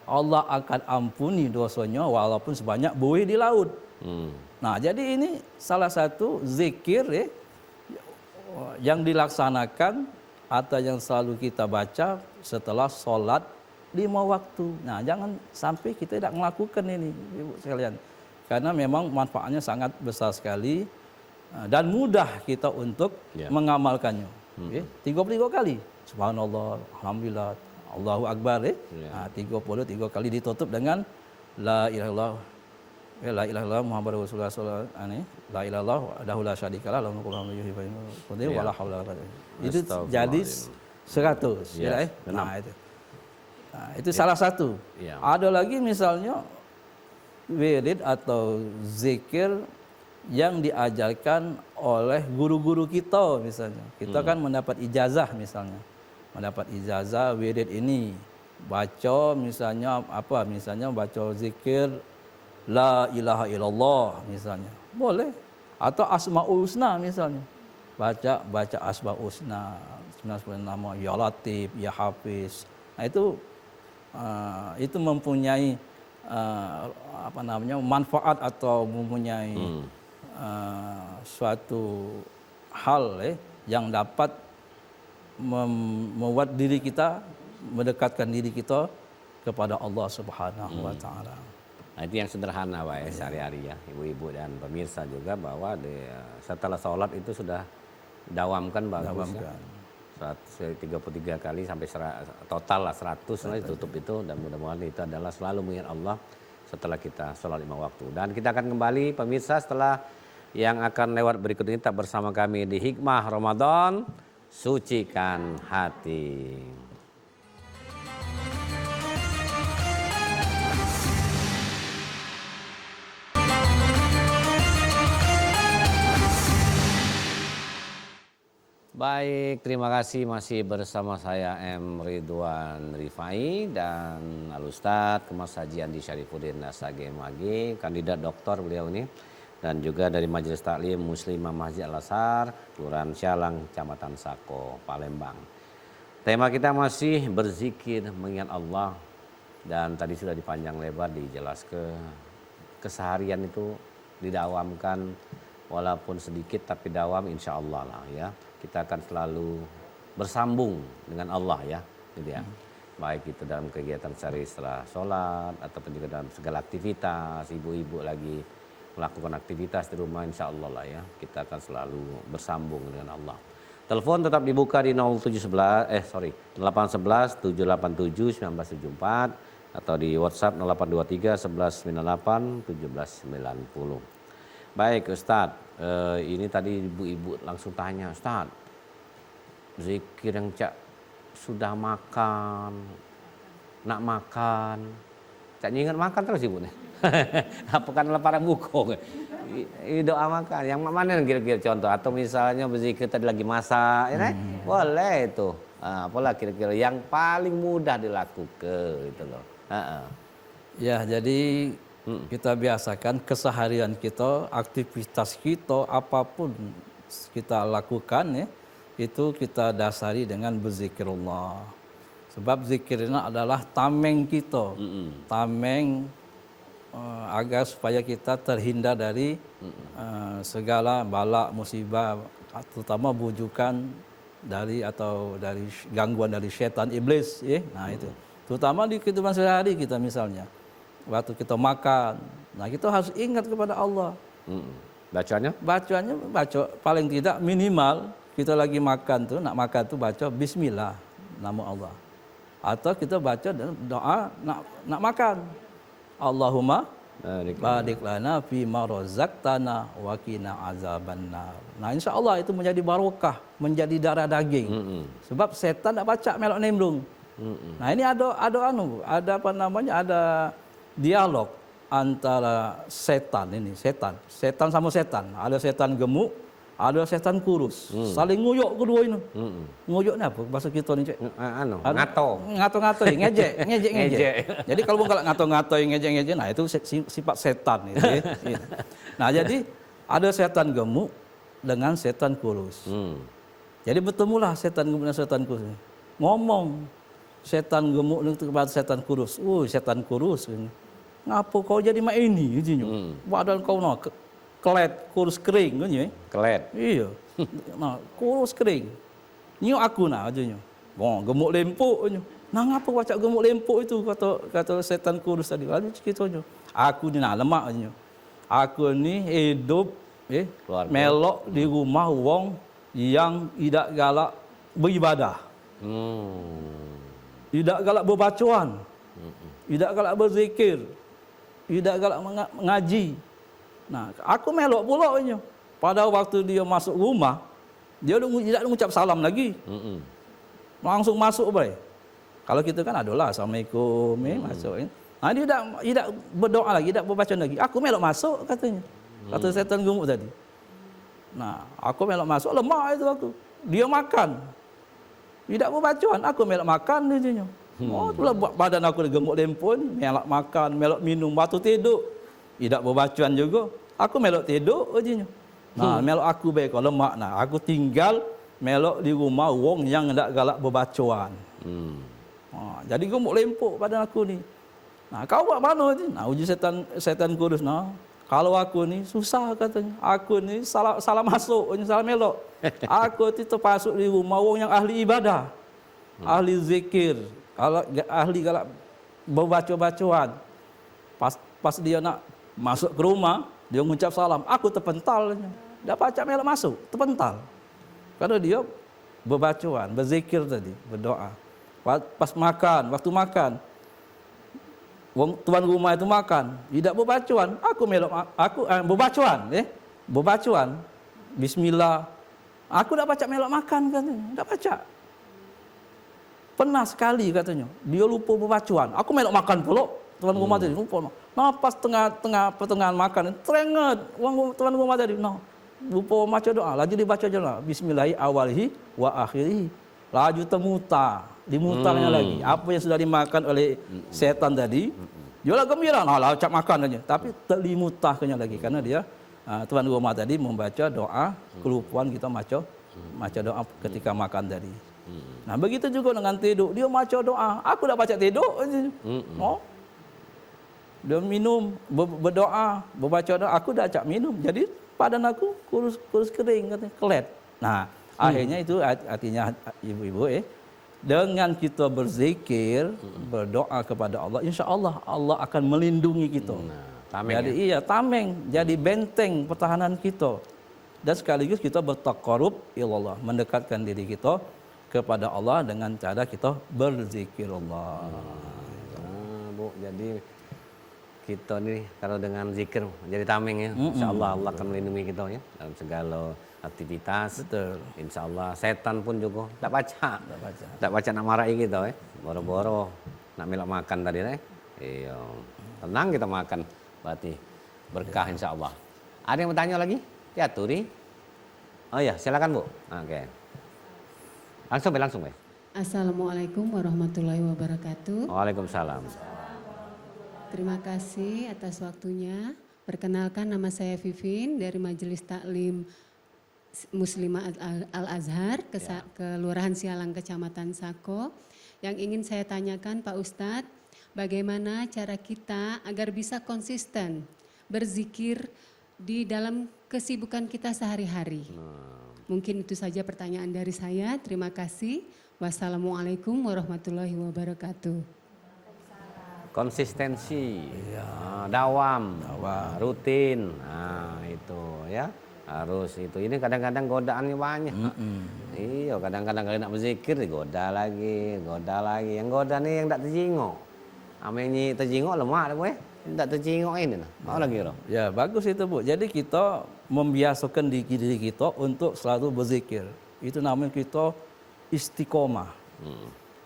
S2: Allah akan ampuni dosanya walaupun sebanyak buih di laut. Nah, jadi ini salah satu zikir yang dilaksanakan atau yang selalu kita baca setelah sholat 5 waktu. Nah, jangan sampai kita tidak melakukan ini, Ibu sekalian. Karena memang manfaatnya sangat besar sekali dan mudah kita untuk mengamalkannya. 33 kali. Subhanallah, alhamdulillah, Allahu akbar. Nah, 33 kali ditutup dengan la ilaha illallah. La ilaha illallah Muhammadur Rasulullah sallallahu alaihi wasallam. La ilaha illallah wahdahu la syarika lah, lahul mulku wa lahul hamdu wa la haula wa la quwwata illa billah. Itu jadi 100 ya. Nah, itu salah satu. Ada lagi misalnya wirid atau zikir yang diajarkan oleh guru-guru kita misalnya. Kita kan mendapat ijazah misalnya. Mendapat ijazah wirid ini. Baca misalnya apa? Misalnya baca zikir la ilaha illallah misalnya. Boleh. Atau asmaul husna misalnya. Baca asmaul husna. 99 nama ya Latif, ya Hafiz. Nah, itu mempunyai manfaat atau mempunyai suatu hal yang dapat membuat diri kita, mendekatkan diri kita kepada Allah Subhanahu wa taala.
S1: Nah, itu yang sederhana Pak ya, sehari-hari ya, ibu-ibu dan pemirsa juga, bahwa setelah sholat itu sudah dawamkan bagus. Ya. 133 kali sampai total lah 100 ditutup itu, dan mudah-mudahan itu adalah selalu mengingat Allah setelah kita sholat 5 waktu. Dan kita akan kembali pemirsa setelah yang akan lewat berikut ini. Tetap bersama kami di Hikmah Ramadan, sucikan hati. Baik, terima kasih masih bersama saya M. Ridwan Rifai dan Al-Ustadz Kemas Haji Andi Syarifuddin SHG kandidat doktor beliau ini, dan juga dari Majelis Taklim Muslimah Masjid Al-Azhar, Kelurahan Sialang, Kecamatan Sako, Palembang. Tema kita masih berzikir mengingat Allah, dan tadi sudah dipanjang lebar dijelaskan keseharian itu didawamkan walaupun sedikit, tapi dawam insya Allah lah ya. Kita akan selalu bersambung dengan Allah ya, gitu ya. Baik itu dalam kegiatan sehari setelah sholat, ataupun juga dalam segala aktivitas. Ibu-ibu lagi melakukan aktivitas di rumah, insya Allah lah ya, kita akan selalu bersambung dengan Allah. Telepon tetap dibuka di 811 787 1974 atau di WhatsApp 0823 1198 1790. Baik Ustadz, ini tadi ibu-ibu langsung tanya, Ustadz, zikir yang sudah makan, nak makan, cak ingat makan terus ibu nih. Apakah lebaran buko? Doa makan, yang mana yang kira-kira contoh? Atau misalnya berzikir tadi lagi masak, ya, boleh itu. Apalah kira-kira yang paling mudah dilakukan itu loh.
S2: Ya, jadi kita biasakan keseharian kita, aktivitas kita, apapun kita lakukan ya, itu kita dasari dengan berzikirullah. Sebab zikirnya adalah tameng kita, tameng agar supaya kita terhindar dari segala bala musibah, terutama bujukan dari gangguan dari setan iblis ya. Nah itu terutama di kehidupan sehari-hari kita, misalnya waktu kita makan, nah kita harus ingat kepada Allah.
S1: Bacanya
S2: baca paling tidak minimal kita lagi makan tuh, nak makan tuh baca Bismillah, nama Allah. Atau kita baca doa nak makan, Allahumma barik lana fima razaqtana wa qina azabannar. Nah insya Allah itu menjadi barokah, menjadi darah daging. Sebab setan tak baca melok nemrung. Nah ini ada dialog antara setan sama setan. Ada setan gemuk, ada setan kurus. Saling nguyuk kedua ini. Nguyuk ni apa bahasa kita ni, Cik? Ngato-ngato, ngejek. Jadi kalau bukan ngato-ngato, ngejek, nah itu sifat setan itu. Nah, jadi ada setan gemuk dengan setan kurus. Jadi bertemulah setan gemuk dan setan kurus. Ngomong setan gemuk kepada setan kurus. Setan kurus. Ngapa kau jadi mak ini? Badan kau nak kelet, kurus kering kan ya?
S1: Kelet.
S2: Iya. Nah, kurus kering. Nyo aku nak aja nyo. Gemuk lempuk nyo. Nah ngapa baca gemuk lempuk itu kata setan kurus tadi. Lalu ceritanya. Aku ni nak lemak nyo. Aku ni hidup
S1: Keluarga.
S2: melok di rumah wong yang tidak galak beribadah. Tidak galak berbacuan. Tidak galak berzikir. Tidak galak mengaji. Nah, aku melok pula nyo. Pada waktu dia masuk rumah, dia tidak mengucap salam lagi. Langsung masuk baik. Kalau kita kan adalah assalamualaikum, masuk. Nah, dia tidak berdoa lagi, tidak berbaca lagi. Aku melok masuk katanya. Kata setan gemuk tadi. Nah, aku melok masuk, lemah itu aku. Dia makan. Tidak berbacuan, aku melok makan dia. Itulah badan aku gemuk lempun, melok makan, melok minum, batu tidur. Tidak berbacuan juga. Aku melok tidur aja. Nah, melok aku baik kalau lemak. Nah, aku tinggal melok di rumah wong yang tidak galak berbacuan. Jadi gemuk lempuk badan aku ni. Nah, kau buat mana je? Nah, uji setan kurus. Nah, kalau aku ni susah katanya. Aku ni salah masuk, salah melok. Aku tu terpasuk di rumah wong yang ahli ibadah. Ahli zikir, ahli galak berbaca-bacaan. Pas dia nak masuk ke rumah, dia mengucap salam. Aku terpental. Dah pacak melok masuk, terpental. Karena dia berbacaan, berzikir tadi, berdoa. Pas makan, waktu makan, tuan rumah itu makan, tidak berbacaan. Aku melok, berbacaan. Bismillah. Aku dah pacak melok makan katanya, dah pacak. Pernah sekali katanya, dia lupa berbacaan. Aku melok makan pula. Tuan rumah tadi lupa. Nah, pas pertengahan makan, teringat tuan rumah tadi. Nah, lupa baca doa. Laju dibaca je lah. Bismillahi awalihi wa akhirihi. Laju dimutahnya lagi. Apa yang sudah dimakan oleh setan tadi, dia lah gembira. Nah, lah ucap makan aja. Tapi terlimutahkannya lagi. Karena dia, tuan rumah tadi membaca doa, kelupaan kita baca doa ketika makan tadi. Nah, begitu juga dengan tidur. Dia baca doa. Aku dah baca tidur aja. Dia minum, berdoa, membaca doa. Aku dah acak minum. Jadi badan aku kurus kering, katanya, kelet. Nah, akhirnya itu artinya ibu-ibu dengan kita berzikir, berdoa kepada Allah, insya Allah Allah akan melindungi kita.
S1: Tameng,
S2: jadi tameng, jadi benteng pertahanan kita. Dan sekaligus kita bertaqarrub ilallah, mendekatkan diri kita kepada Allah dengan cara kita berzikir Allah.
S1: Bu, jadi kita ni kalau dengan zikir jadi tameng ya, insya-Allah Allah akan melindungi kita ya dalam segala aktivitas.
S2: Betul.
S1: Insya-Allah setan pun juga tak baca nak marahi kita ya. Boro-boro nak melok makan tadi iya. Tenang kita makan berarti berkah insya-Allah. Ada yang bertanya lagi? Ya Turi. Oh ya, silakan Bu. Oke. Langsung.
S7: Assalamualaikum warahmatullahi wabarakatuh.
S1: Waalaikumsalam.
S7: Terima kasih atas waktunya. Perkenalkan, nama saya Vivin dari Majelis Taklim Muslimah Al-Azhar, Kelurahan Sialang, Kecamatan Sako. Yang ingin saya tanyakan Pak Ustadz, bagaimana cara kita agar bisa konsisten berzikir di dalam kesibukan kita sehari-hari? Mungkin itu saja pertanyaan dari saya. Terima kasih. Wassalamualaikum warahmatullahi wabarakatuh.
S1: Konsistensi, dawam, rutin, itu ya harus itu. Ini kadang-kadang godaannya banyak. Iya, kadang-kadang kalau nak berzikir digoda lagi. Yang goda ni yang tak terjingok. Amenyi terjingok lemak dah boy. Tak terjingok ini nah. Mau lagi roh.
S2: Ya, bagus itu Bu. Jadi kita membiasakan diri kita untuk selalu berzikir. Itu namanya kita istiqomah.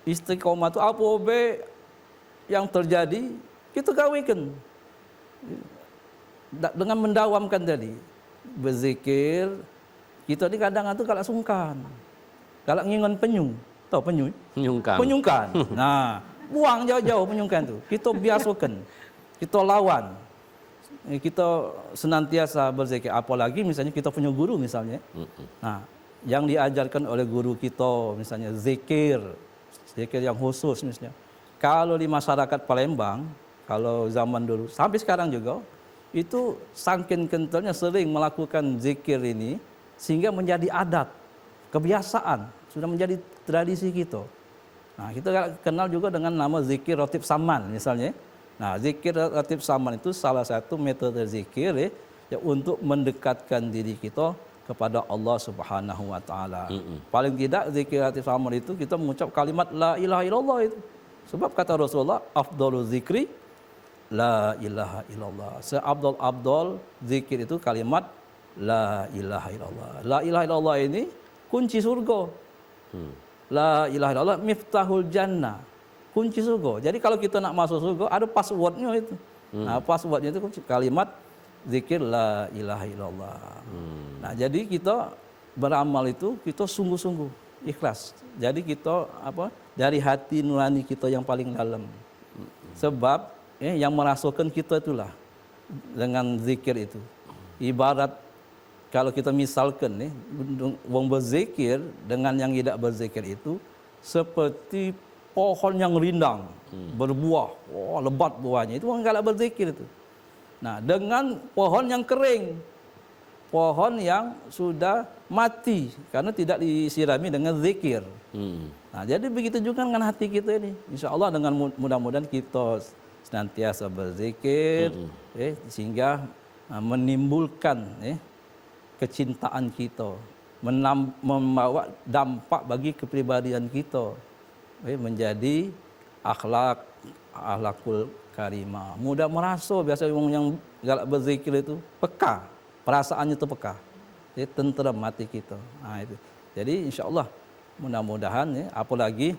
S2: Istiqomah itu apa be yang terjadi kita gawikan dengan mendawamkan tadi berzikir. Kita ni kadang tu kalau sungkan, kalau ngingon tahu penyungkan. Nah, buang jauh-jauh penyungkan tu. Kita biasakan, kita lawan, kita senantiasa berzikir. Apalagi misalnya kita punya guru misalnya. Nah, yang diajarkan oleh guru kita misalnya zikir yang khusus misalnya. Kalau di masyarakat Palembang, kalau zaman dulu, sampai sekarang juga, itu saking kentalnya sering melakukan zikir ini, sehingga menjadi adat, kebiasaan. sudah menjadi tradisi kita. Nah, kita kenal juga dengan nama zikir ratib saman misalnya. Nah, zikir ratib saman itu salah satu metode zikir ya untuk mendekatkan diri kita kepada Allah Subhanahu wa taala. Paling tidak zikir ratib saman itu kita mengucap kalimat la ilaha illallah itu. Sebab kata Rasulullah, afdalu zikri la ilaha illallah. Seabdal-abdal zikir itu kalimat la ilaha illallah. La ilaha illallah ini kunci surga. La ilaha illallah miftahul jannah. Kunci surga. Jadi kalau kita nak masuk surga ada passwordnya itu. Nah, passwordnya itu kalimat zikir la ilaha illallah. Nah, jadi kita beramal itu kita sungguh-sungguh ikhlas. Jadi kita dari hati nurani kita yang paling dalam. Sebab yang merasakan kita itulah dengan zikir itu. Ibarat kalau kita misalkan wong berzikir dengan yang tidak berzikir itu seperti pohon yang rindang, berbuah, lebat buahnya. Itu orang galak berzikir itu. Nah, dengan pohon yang kering, pohon yang sudah mati karena tidak disirami dengan zikir. Nah, jadi begitu juga dengan hati kita ini. Insya Allah dengan mudah-mudahan kita senantiasa berzikir, sehingga menimbulkan kecintaan kita, membawa dampak bagi kepribadian kita, menjadi akhlakul karimah. Mudah merasa biasa orang yang galak berzikir itu peka, perasaannya itu peka, tenteram hati kita. Nah, itu. Jadi insya Allah mudah-mudahan apalagi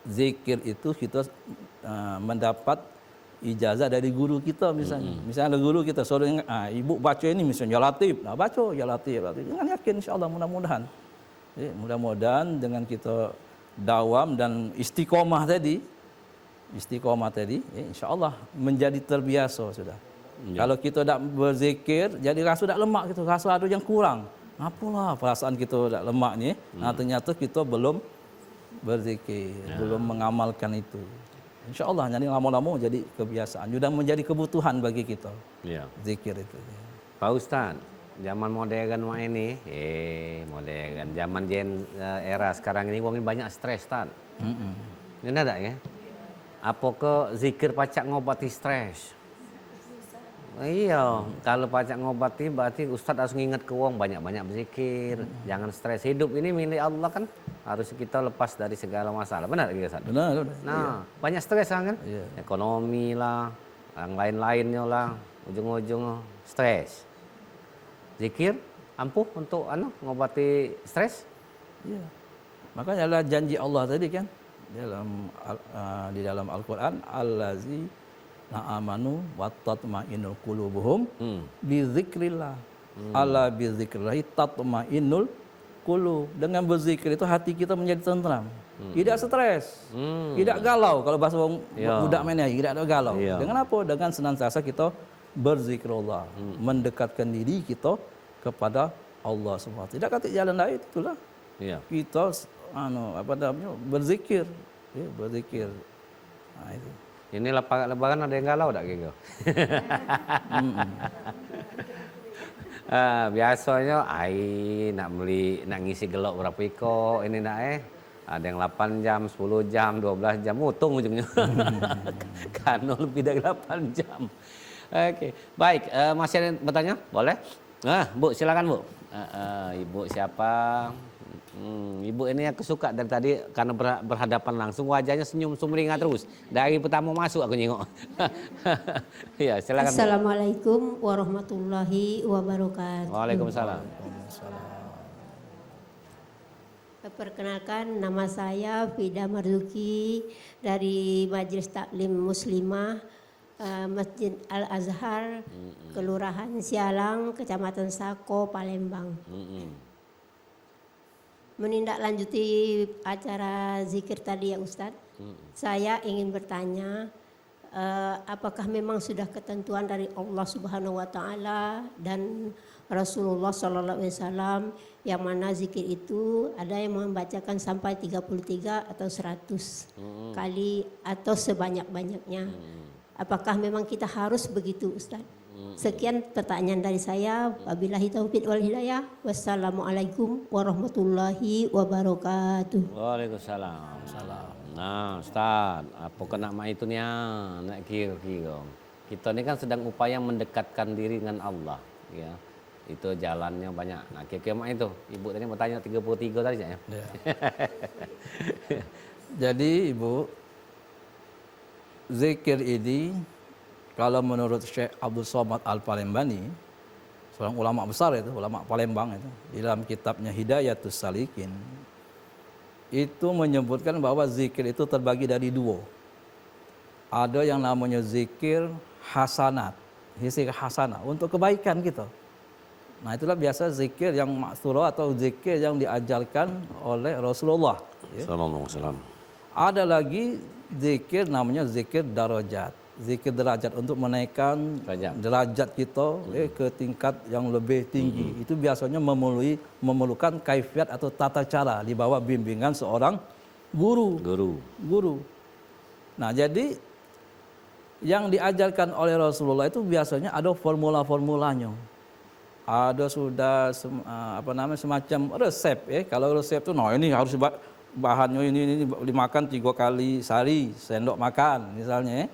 S2: zikir itu kita mendapat ijazah dari guru kita misalnya. Misalnya guru kita suruh ibu baca ini misalnya ya latif. Nah, baca ya latif. Jangan yakin insyaallah mudah-mudahan. Mudah-mudahan dengan kita dawam dan istiqomah tadi insyaallah menjadi terbiasa sudah. Kalau kita tak berzikir jadi rasa tak lemak gitu, rasa ada yang kurang. Apalah perasaan kita tak lemak ni. Nah, ternyata kita belum berzikir, belum mengamalkan itu. InsyaAllah jadi lama-lama jadi kebiasaan. Sudah menjadi kebutuhan bagi kita. Zikir itu.
S1: Pak Ustaz, zaman modern ini, modern. Zaman era sekarang ini orang banyak stres, Tan. Ini ada ya? Apakah zikir pacak ngobati stres? Iya, kalau pacak ngobati berarti Ustaz harus ngingat ke wong banyak-banyak berzikir, jangan stres. Hidup ini milik Allah kan, harus kita lepas dari segala masalah. Benar tidak Ustaz?
S2: Benar.
S1: Nah, banyak stres kan? Ekonomi lah, yang lain-lainnya lah, ujung-ujung stres. Zikir ampuh untuk ngobati stres?
S2: Iya. Makanya adalah janji Allah tadi kan di dalam Al-Qur'an allazi amanu wa tatma'innul qulubuhum bi dzikrillah. Ala bi dzikrillah tatma'innul qulub. Dengan berzikir itu hati kita menjadi tenteram. Tidak stres, tidak galau. Kalau bahasa budak mainnya tidak ada galau. Dengan apa? Dengan senantiasa kita berzikirullah, mendekatkan diri kita kepada Allah Subhanahu wa taala. Tidak kata jalan lain itulah. Kita berzikir, berzikir. Nah, itu.
S1: Ini lebaran ada yang galau tak gitu? Biasanya nak ngisi gelok berapa iko ini nak ada yang 8 jam, 10 jam, 12 jam, mutung ujungnya. Karena lebih dari 8 jam. Oke, baik. Masih ada yang bertanya? Boleh? Bu, silakan Bu. Ibu siapa? Ibu ini aku suka dari tadi karena berhadapan langsung wajahnya senyum sumringah terus. Dari pertama masuk aku nyengok. Ya, silakan.
S8: Assalamualaikum warahmatullahi wabarakatuh.
S1: Waalaikumsalam.
S8: Perkenalkan, nama saya Fida Marzuki dari Majelis Taklim Muslimah Masjid Al-Azhar, Kelurahan Sialang, Kecamatan Sako, Palembang. Menindaklanjuti acara zikir tadi ya Ustadz, saya ingin bertanya, apakah memang sudah ketentuan dari Allah Subhanahu wa taala dan Rasulullah sallallahu alaihi wasallam yang mana zikir itu ada yang membacakan sampai 33 atau 100 kali atau sebanyak-banyaknya. Apakah memang kita harus begitu Ustadz? Sekian pertanyaan dari saya. Wabillahi taufiq wal hidayah. Wassalamualaikum warahmatullahi wabarakatuh.
S1: Waalaikumsalam. Nah, Ustaz, apa kena mak itu nih? Nak kira-kira. Kita ini kan sedang upaya mendekatkan diri dengan Allah, ya. Itu jalannya banyak. Nah, kira-kira mak itu. Ibu tadi bertanya 33 tadi ya.
S2: Ya. Jadi Ibu, zikir ini kalau menurut Syekh Abdul Somad Al-Palembani, seorang ulama besar itu, ulama Palembang itu, di dalam kitabnya Hidayatus Salikin, itu menyebutkan bahwa zikir itu terbagi dari dua. Ada yang namanya zikir hasanat, zikir hasanah untuk kebaikan kita. Nah, itulah biasa zikir yang maksura atau zikir yang diajarkan oleh Rasulullah. Ya.
S1: Sallallahu alaihi wasallam.
S2: Ada lagi zikir namanya zikir darajat. Zikir derajat untuk menaikkan derajat kita ke tingkat yang lebih tinggi. Itu biasanya memerlukan kaifiat atau tata cara di bawah bimbingan seorang guru. Nah, jadi yang diajarkan oleh Rasulullah itu biasanya ada formula-formulanya. Ada sudah semacam resep ya. Kalau resep itu ini harus bahannya ini dimakan 3 kali sehari, sendok makan misalnya ya.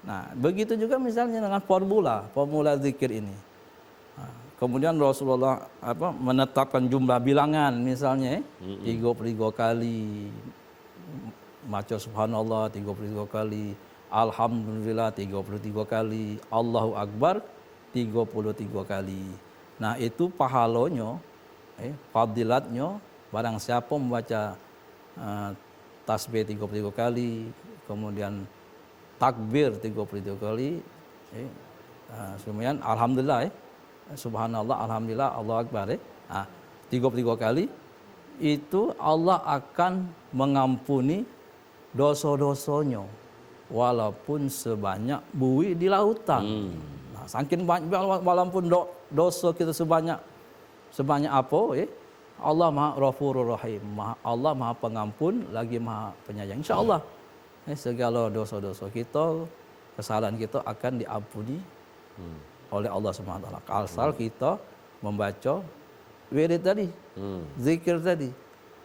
S2: Nah, begitu juga misalnya dengan formula zikir ini. Nah, kemudian Rasulullah menetapkan jumlah bilangan misalnya 33 kali, baca subhanallah 33 kali, alhamdulillah 33 kali, Allahu Akbar 33 kali. Nah, itu pahalanya, fadilatnya, barang siapa membaca tasbih 33 kali, kemudian takbir 33 kali, kemudian alhamdulillah, subhanallah, alhamdulillah, Allahu Akbar, 33 kali, itu Allah akan mengampuni dosa-dosanya walaupun sebanyak buih di lautan. Nah, saking banyak, walaupun dosa kita sebanyak apa, Allah Maha Ghafurur Rahim, Allah Maha Pengampun lagi Maha Penyayang. Insyaallah segala dosa-dosa kita, kesalahan kita akan diampuni oleh Allah Subhanahu wa taala. Asal kita membaca wirid tadi, zikir tadi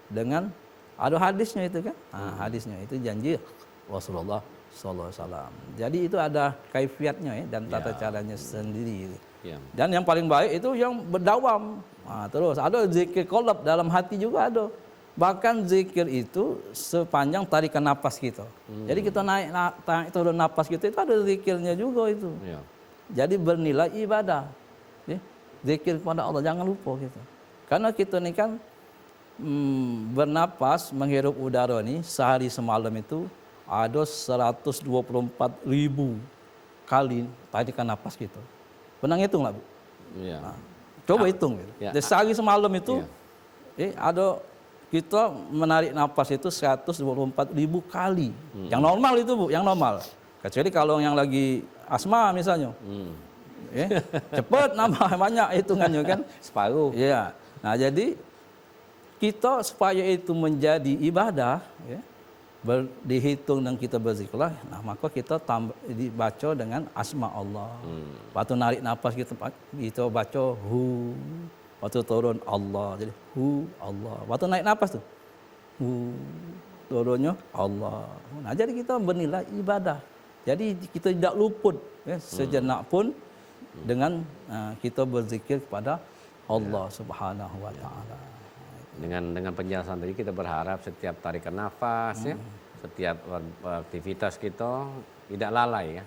S2: dengan ada hadisnya itu kan. Hadisnya itu janji Rasulullah sallallahu alaihi wasallam. Jadi itu ada kaifiatnya dan tata caranya sendiri. Ya. Dan yang paling baik itu yang berdawam. Terus ada zikir qalb dalam hati juga ada. Bahkan zikir itu sepanjang tarikan napas kita. Jadi kita naik turun napas kita itu ada zikirnya juga itu. Ya. Jadi bernilai ibadah. Ya. Zikir kepada Allah, jangan lupa kita. Karena kita ini kan bernapas, menghirup udara ini sehari semalam itu ada 124.000 kali tarikan napas kita. Pernah ngitung lah Bu? Ya. Nah, coba hitung. Gitu. Ya. Dari sehari semalam itu ada kita menarik napas itu 124.000 kali. Yang normal itu Bu, yang normal. Kecuali kalau yang lagi asma misalnya. Cepat nambah banyak hitungannya kan. Separuh. Iya. Nah, jadi kita supaya itu menjadi ibadah, dihitung dan kita berzikirlah, nah maka kita dibaca dengan asma Allah. Waktu narik napas kita baca hu. Waktu turun Allah, jadi hu Allah. Waktu naik napas tuh hu, turunnya Allah. Nah, jadi kita bernilai ibadah. Jadi kita tidak luput sejenak pun dengan kita berzikir kepada Allah Subhanahu wa taala.
S1: Dengan penjelasan tadi kita berharap setiap tarikan nafas setiap aktivitas kita tidak lalai ya.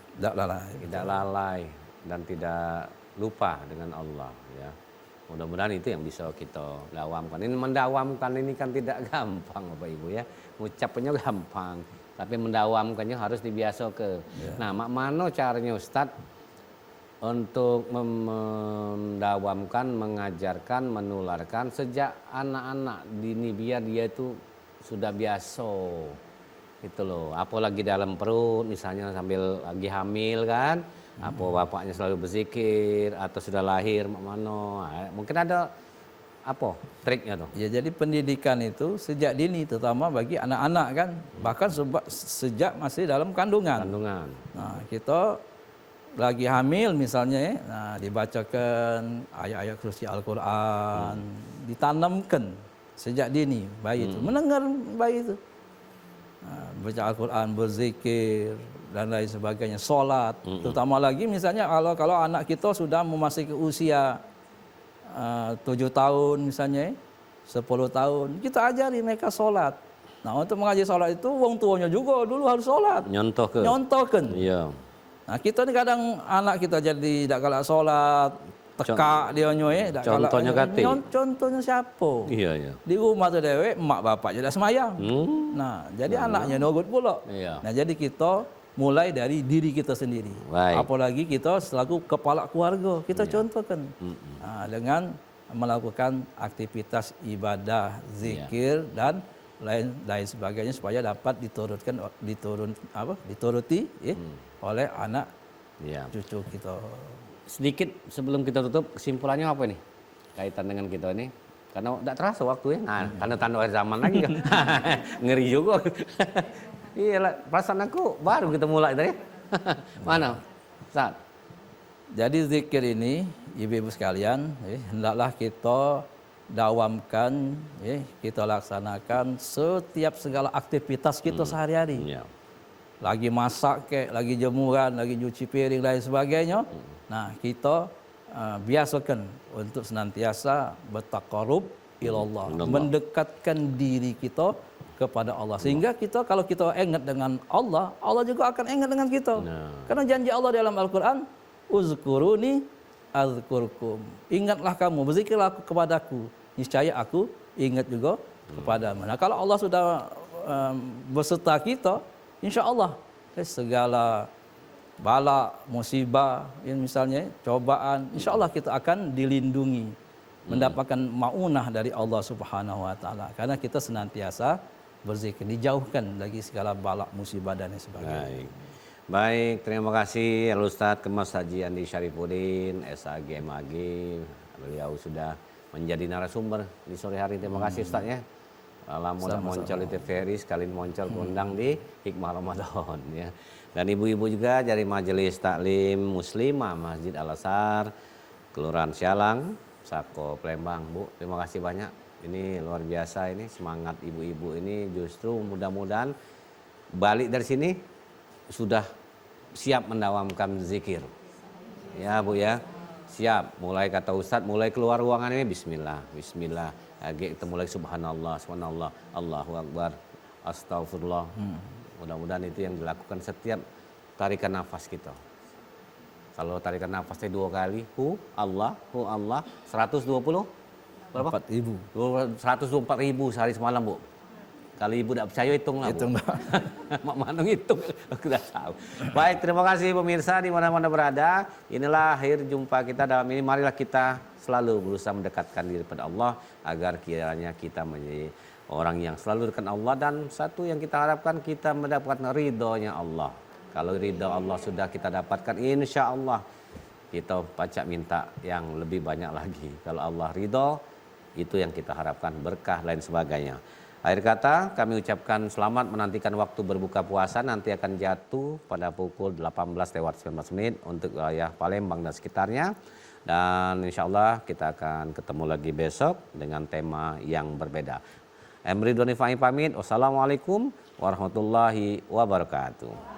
S1: Tidak lalai dan tidak lupa dengan Allah ya. Mudah-mudahan itu yang bisa kita dawamkan. Ini mendawamkan ini kan tidak gampang Bapak Ibu ya. Ngucapnya gampang, tapi mendawamkannya harus dibiasakan. Nah, mana caranya Ustadz untuk mendawamkan, mengajarkan, menularkan sejak anak-anak dini biar dia itu sudah biasa gitu loh. Apalagi dalam perut misalnya sambil lagi hamil kan, apa bapaknya selalu berzikir atau sudah lahir mana. Mungkin ada apa triknya tuh?
S2: Ya, jadi pendidikan itu sejak dini terutama bagi anak-anak kan, bahkan sejak masih dalam kandungan. Nah, kita lagi hamil misalnya ya, nah dibacakan ayat-ayat suci Al-Quran, ditanamkan sejak dini bayi itu, mendengar bayi itu. Nah, baca Al-Quran, berzikir, dan lain sebagainya, sholat. Terutama lagi misalnya kalau anak kita sudah memasuki usia 7 tahun misalnya, 10 tahun, kita ajari mereka sholat. Nah untuk mengaji sholat itu, wong tuanya juga dulu harus sholat. Nyontohkan.
S1: Iya.
S2: Nah kita ni kadang anak kita jadi tak galak solat, tekak dia nyoy, tak galak.
S1: Contohnya kate.
S2: Contohnya siapa?
S1: Iya, iya.
S2: Di rumah tu dewek, mak bapak je dah semayang. Nah, jadi anaknya nogut pula.
S1: Iya.
S2: Nah, jadi kita mulai dari diri kita sendiri.
S1: Baik.
S2: Apalagi kita selaku kepala keluarga, kita contohkan. Nah, dengan melakukan aktivitas ibadah, zikir dan lain sebagainya supaya dapat dituruti oleh anak cucu kita.
S1: Sedikit sebelum kita tutup, kesimpulannya apa nih kaitan dengan kita ini? Karena tidak terasa waktu ya. Nah, karena tanda akhir zaman lagi kan. Ngeri juga. Iya lah, perasaan aku baru kita mulai tadi. Mana? Ustaz.
S2: Jadi zikir ini, ibu-ibu sekalian, hendaklah kita dawamkan, kita laksanakan setiap segala aktivitas kita sehari-hari.
S1: Iya.
S2: Lagi masak lagi jemuran, lagi cuci piring lain sebagainya. Nah, kita biasakan untuk senantiasa bertaqarrub ilallah, mendekatkan diri kita kepada Allah. Sehingga kita kalau kita ingat dengan Allah, Allah juga akan ingat dengan kita. Karena janji Allah dalam Al-Qur'an, uzkuruni azkurkum. Ingatlah kamu, berzikirlah kepadaku, niscaya aku ingat juga kepadamu. Nah, kalau Allah sudah berserta kita, insya Allah segala bala, musibah, misalnya cobaan, insya Allah kita akan dilindungi, mendapatkan maunah dari Allah Subhanahu Wa Taala. Karena kita senantiasa berzikir, dijauhkan lagi segala bala, musibah dan sebagainya.
S1: Baik, terima kasih Al-Ustaz Kemas Haji Andi Syarifuddin, SAG MAG. Beliau sudah menjadi narasumber di sore hari. Terima kasih Ustaz ya. Mudah muncul di TVRI, sekalian muncul undang di Hikmah Ramadan ya. Dan ibu-ibu juga dari Majelis Taklim Muslimah Masjid Al-Azhar, Kelurahan Sialang, Sako Palembang. Bu, terima kasih banyak. Ini luar biasa ini, semangat ibu-ibu ini, justru mudah-mudahan balik dari sini sudah siap mendawamkan zikir. Ya Bu ya, siap. Mulai kata Ustadz, mulai keluar ruangan ini bismillah, bismillah. Kita mulai subhanallah, subhanallah, Allahu Akbar, astagfirullah. Mudah-mudahan itu yang dilakukan setiap tarikan nafas kita. Kalau tarikan nafasnya 2 kali, hu Allah, 120 berapa? 124.000 sehari semalam Bu. Kalau ibu tidak percaya hitunglah. Hitung. Mak Manung hitung, kita tahu. Baik, terima kasih pemirsa di mana-mana berada. Inilah akhir jumpa kita dalam ini. Marilah kita selalu berusaha mendekatkan diri pada Allah agar kiranya kita menjadi orang yang selalu dekat Allah, dan satu yang kita harapkan kita mendapatkan ridhonya Allah. Kalau ridho Allah sudah kita dapatkan, insya Allah kita pacak minta yang lebih banyak lagi. Kalau Allah ridho, itu yang kita harapkan, berkah lain sebagainya. Akhir kata, kami ucapkan selamat menantikan waktu berbuka puasa. Nanti akan jatuh pada pukul 18:19 untuk wilayah Palembang dan sekitarnya. Dan insya Allah kita akan ketemu lagi besok dengan tema yang berbeda. Emri Doni Fahim pamit. Wassalamualaikum warahmatullahi wabarakatuh.